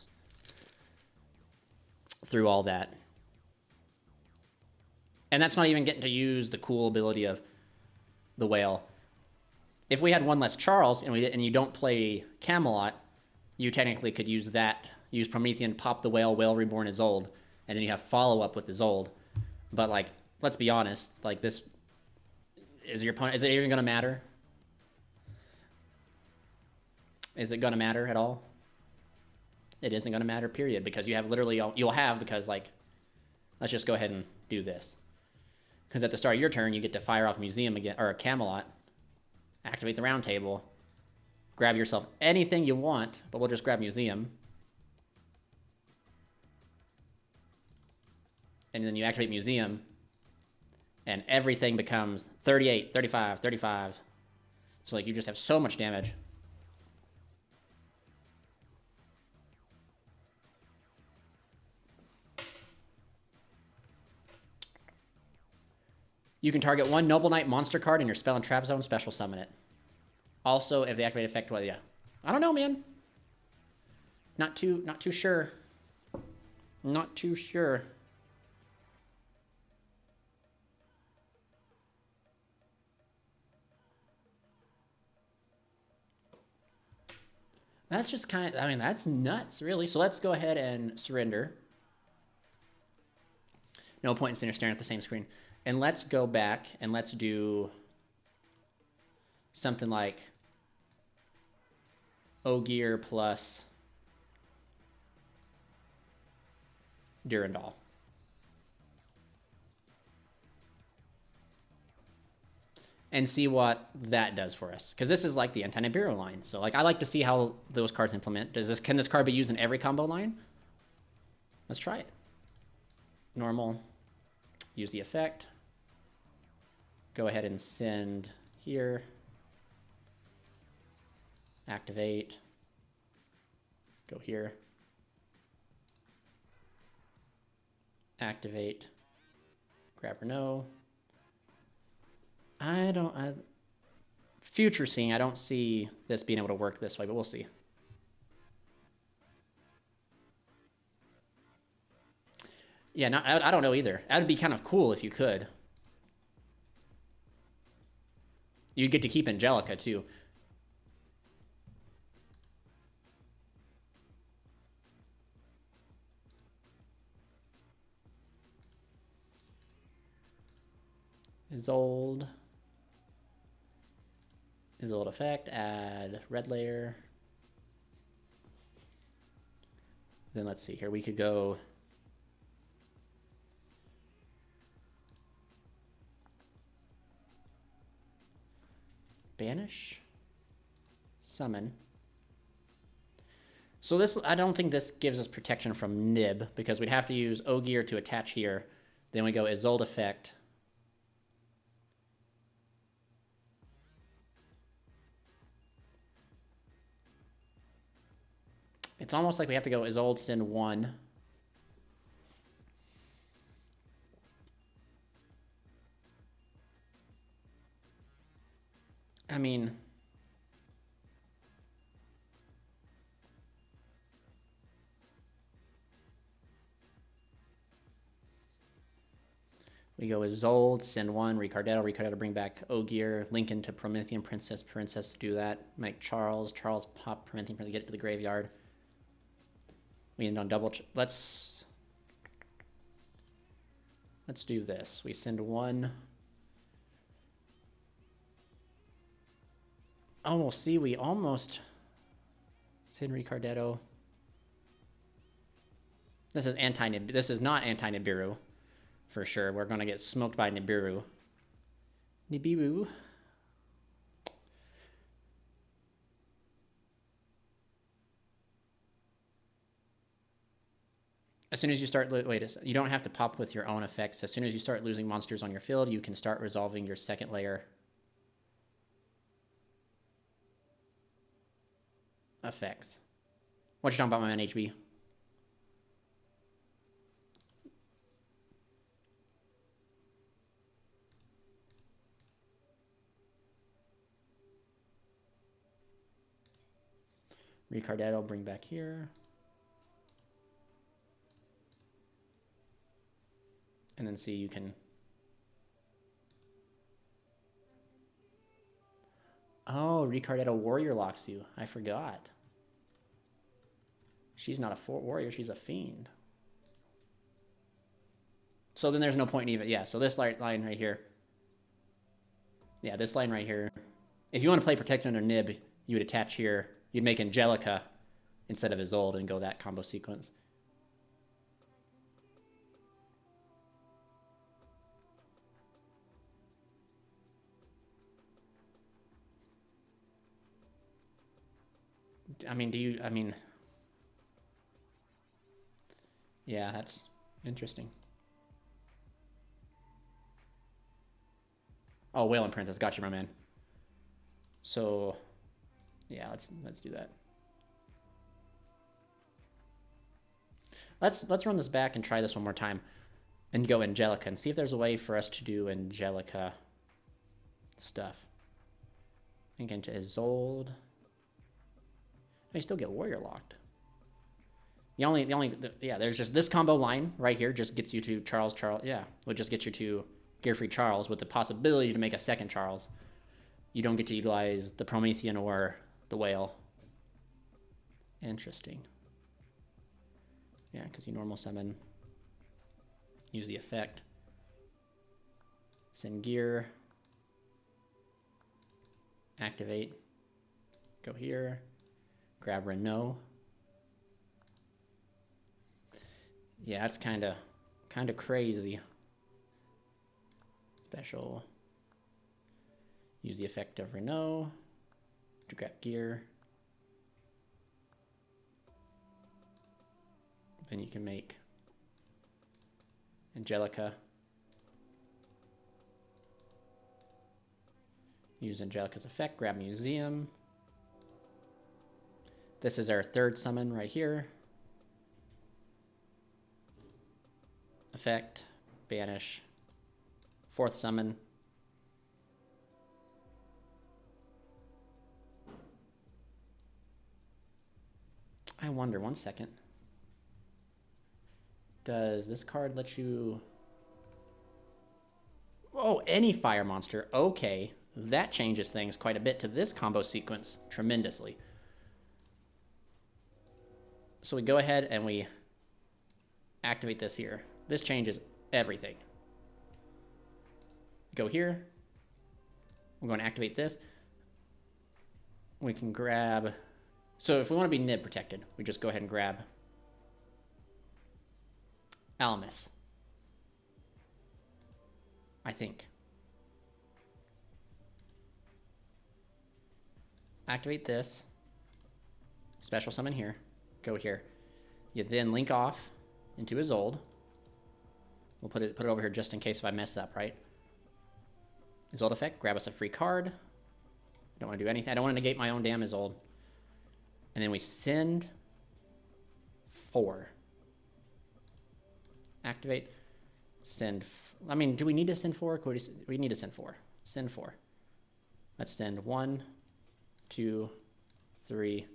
through all that. And that's not even getting to use the cool ability of the whale. If we had one less Charles and you don't play Camelot, you technically could use that. Use Promethean, pop the whale, whale reborn is old, and then you have follow up with his old. But like, let's be honest, like this is your opponent. Is it even going to matter? Is it going to matter at all? It isn't going to matter, period, because you have literally you'll have because like, let's just go ahead and do this. Because at the start of your turn, you get to fire off Museum again or Camelot, activate the round table, grab yourself anything you want, but we'll just grab Museum. And then you activate Museum, and everything becomes 38, 35, 35. So like you just have so much damage. You can target one Noble Knight monster card in your spell and trap zone, special summon it. Also, if the activated effect, well, yeah. I don't know, man. Not too sure. Not too sure. That's just kind of, I mean, that's nuts, really. So let's go ahead and surrender. No point in sitting staring at the same screen. And let's go back and let's do something like Ogier plus Durandal. And see what that does for us. Because this is like the anti-Nibiru line. So like I like to see how those cards implement. Can this card be used in every combo line? Let's try it. Normal. Use the effect. Go ahead and send here. Activate. Go here. Activate. Grab Renault. Future seeing, I don't see this being able to work this way, but we'll see. Yeah, I don't know either. That'd be kind of cool if you could. You'd get to keep Angelica, too. Isolde effect, add red layer. Then let's see here. We could go banish, summon. So this, I don't think this gives us protection from Nib because we'd have to use Ogier to attach here. Then we go Isolde effect. It's almost like we have to go Isolde, send 1. I mean, we go Isolde, send 1, Ricardetto bring back Ogier, Lincoln to Promethean Princess, do that, make Charles pop Promethean Princess, get it to the graveyard. We end on double. Let's do this. We send 1. Oh, we'll see. We almost send Ricardetto. This is not anti-Nibiru. for sure. We're going to get smoked by Nibiru. Nibiru. As soon as you start, you don't have to pop with your own effects. As soon as you start losing monsters on your field, you can start resolving your second layer effects. What you talking about, my man, HB? Ricardetto, bring back here. And then see, you can... Oh, Ricardetto warrior locks you. I forgot. She's not a warrior, she's a fiend. So then there's no point in even... Yeah, so this line right here. Yeah, this line right here. If you want to play Protect under Nib, you would attach here. You'd make Angelica instead of Isolde and go that combo sequence. I mean, yeah, that's interesting. Oh, Wailing Princess, got you, my man. So, yeah, let's do that. Let's run this back and try this one more time, and go Angelica and see if there's a way for us to do Angelica stuff. Again, to Isolde. You still get warrior locked. There's just this combo line right here just gets you to Charles. Yeah, would just get you to Gearfried Charles with the possibility to make a second Charles. You don't get to utilize the Promethean or the Whale. Interesting. Yeah, because you normal summon, use the effect, send gear, activate, go here, grab Renault. Yeah, that's kind of crazy. Special. Use the effect of Renault to grab gear. Then you can make Angelica. Use Angelica's effect, grab Museum. This is our third summon right here. Effect, banish. Fourth summon. I wonder, one second. Does this card let you... Oh, any fire monster. Okay, that changes things quite a bit to this combo sequence tremendously. So we go ahead and we activate this here. This changes everything. Go here. We're going to activate this. We can grab... So if we want to be Nib protected, we just go ahead and grab Alamus. I think. Activate this. Special summon here. Go here. You then link off into Isolde. We'll put it over here just in case if I mess up, right? Isolde effect, grab us a free card. Don't want to do anything. I don't want to negate my own damn Isolde. And then we send 4. Activate. Send. I mean, do we need to send 4? We need to send 4. Send 4. Let's send 1, 2, 3,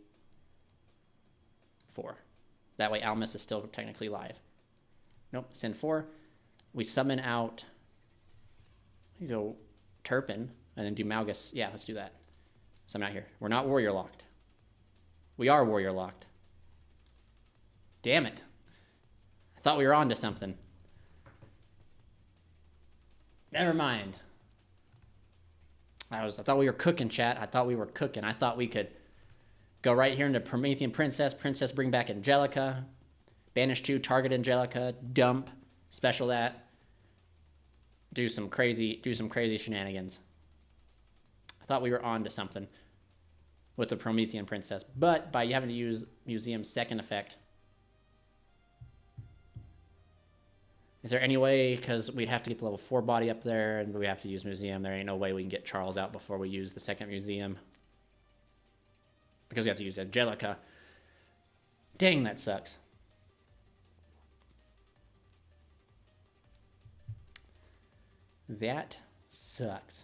4. That way Almus is still technically live. Nope, send 4. We summon out, you go Turpin, and then do Malgus. Yeah, let's do that. Summon out here. We're not warrior locked. We are warrior locked. Damn it. I thought we were on to something. Never mind. I thought we were cooking, chat. I thought we were cooking. I thought we could go right here into Promethean Princess. Princess, bring back Angelica. Banish 2, target Angelica. Dump. Special that. do some crazy shenanigans. I thought we were on to something with the Promethean Princess, but by having to use Museum's second effect. Is there any way, because we'd have to get the level 4 body up there, and we have to use Museum, there ain't no way we can get Charles out before we use the second Museum. Because we have to use Angelica. Dang, that sucks. That sucks.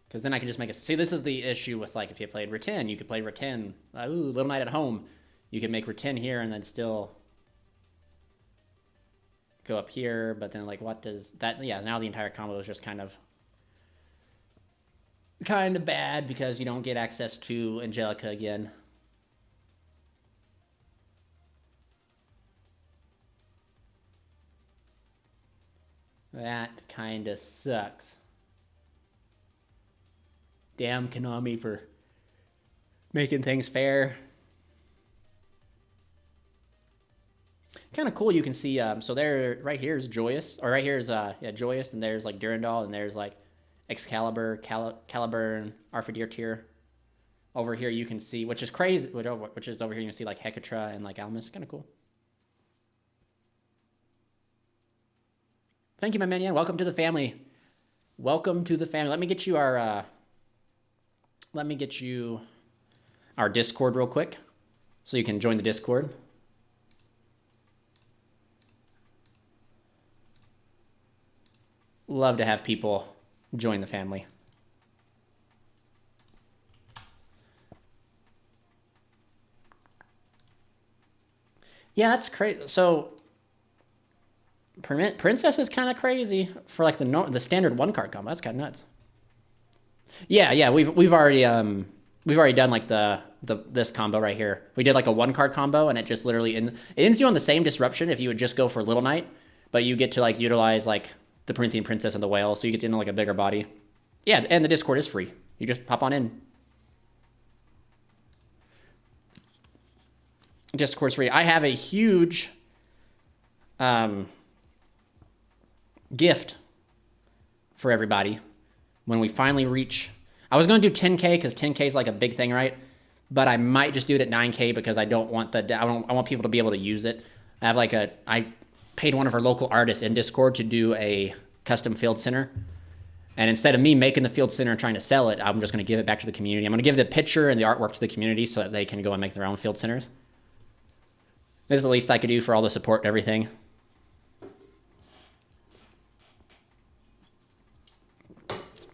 Because then I can just make a... See, this is the issue with, like, if you played Rattan, you could play Rattan. Ooh, Little Knight at home. You can make Rattan here and then still go up here. But then, like, what does that... Yeah, now the entire combo is just kind of bad because you don't get access to Angelica again. That kind of sucks. Damn Konami for making things fair. Kind of cool. You can see, so there, right here is Joyous, or right here is Joyous, and there's like Durandal, and there's like Excalibur, Caliburn, and Arthur Over here you can see, which is crazy, which is over here you can see like Hecatra and like Almus. Kind of cool. Thank you, my man. Yeah, welcome to the family. Welcome to the family. Let me get you our Discord real quick, so you can join the Discord. Love to have people join the family. Yeah, that's crazy. So Princess is kind of crazy for like the standard 1-card combo. That's kind of nuts. Yeah, we've already done like this combo right here. We did like a 1-card combo, and it just literally it ends you on the same disruption if you would just go for Little Knight, but you get to like utilize like the Promethean Princess and the Whale, so you get into like a bigger body. Yeah, and the Discord is free. You just pop on in. Discord's free. I have a huge gift for everybody when we finally reach... I was going to do 10K because 10K is like a big thing, right? But I might just do it at 9K because I want people to be able to use it. I have like I paid one of our local artists in Discord to do a custom field center. And instead of me making the field center and trying to sell it, I'm just going to give it back to the community. I'm going to give the picture and the artwork to the community so that they can go and make their own field centers. This is the least I could do for all the support and everything.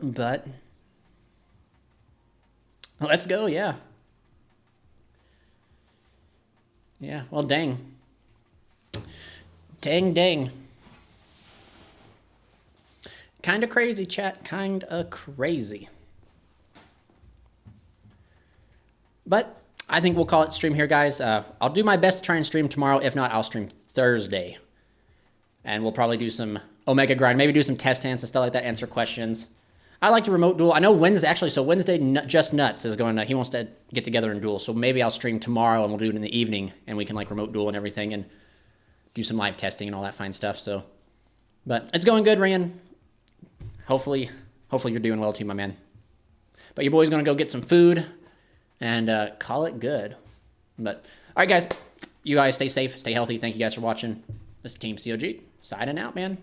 But let's go, yeah. Yeah, well, dang. Dang. Kind of crazy, chat. Kind of crazy. But I think we'll call it stream here, guys. I'll do my best to try and stream tomorrow. If not, I'll stream Thursday. And we'll probably do some Omega grind. Maybe do some test hands and stuff like that. Answer questions. I like to remote duel. I know Wednesday, actually, so Wednesday, Just Nuts is going to, he wants to get together and duel. So maybe I'll stream tomorrow and we'll do it in the evening and we can like remote duel and everything and do some live testing and all that fine stuff. So, but it's going good, Ryan. Hopefully you're doing well too, my man. But your boy's going to go get some food and call it good. But, all right, guys. You guys stay safe, stay healthy. Thank you guys for watching. This is Team COG signing out, man.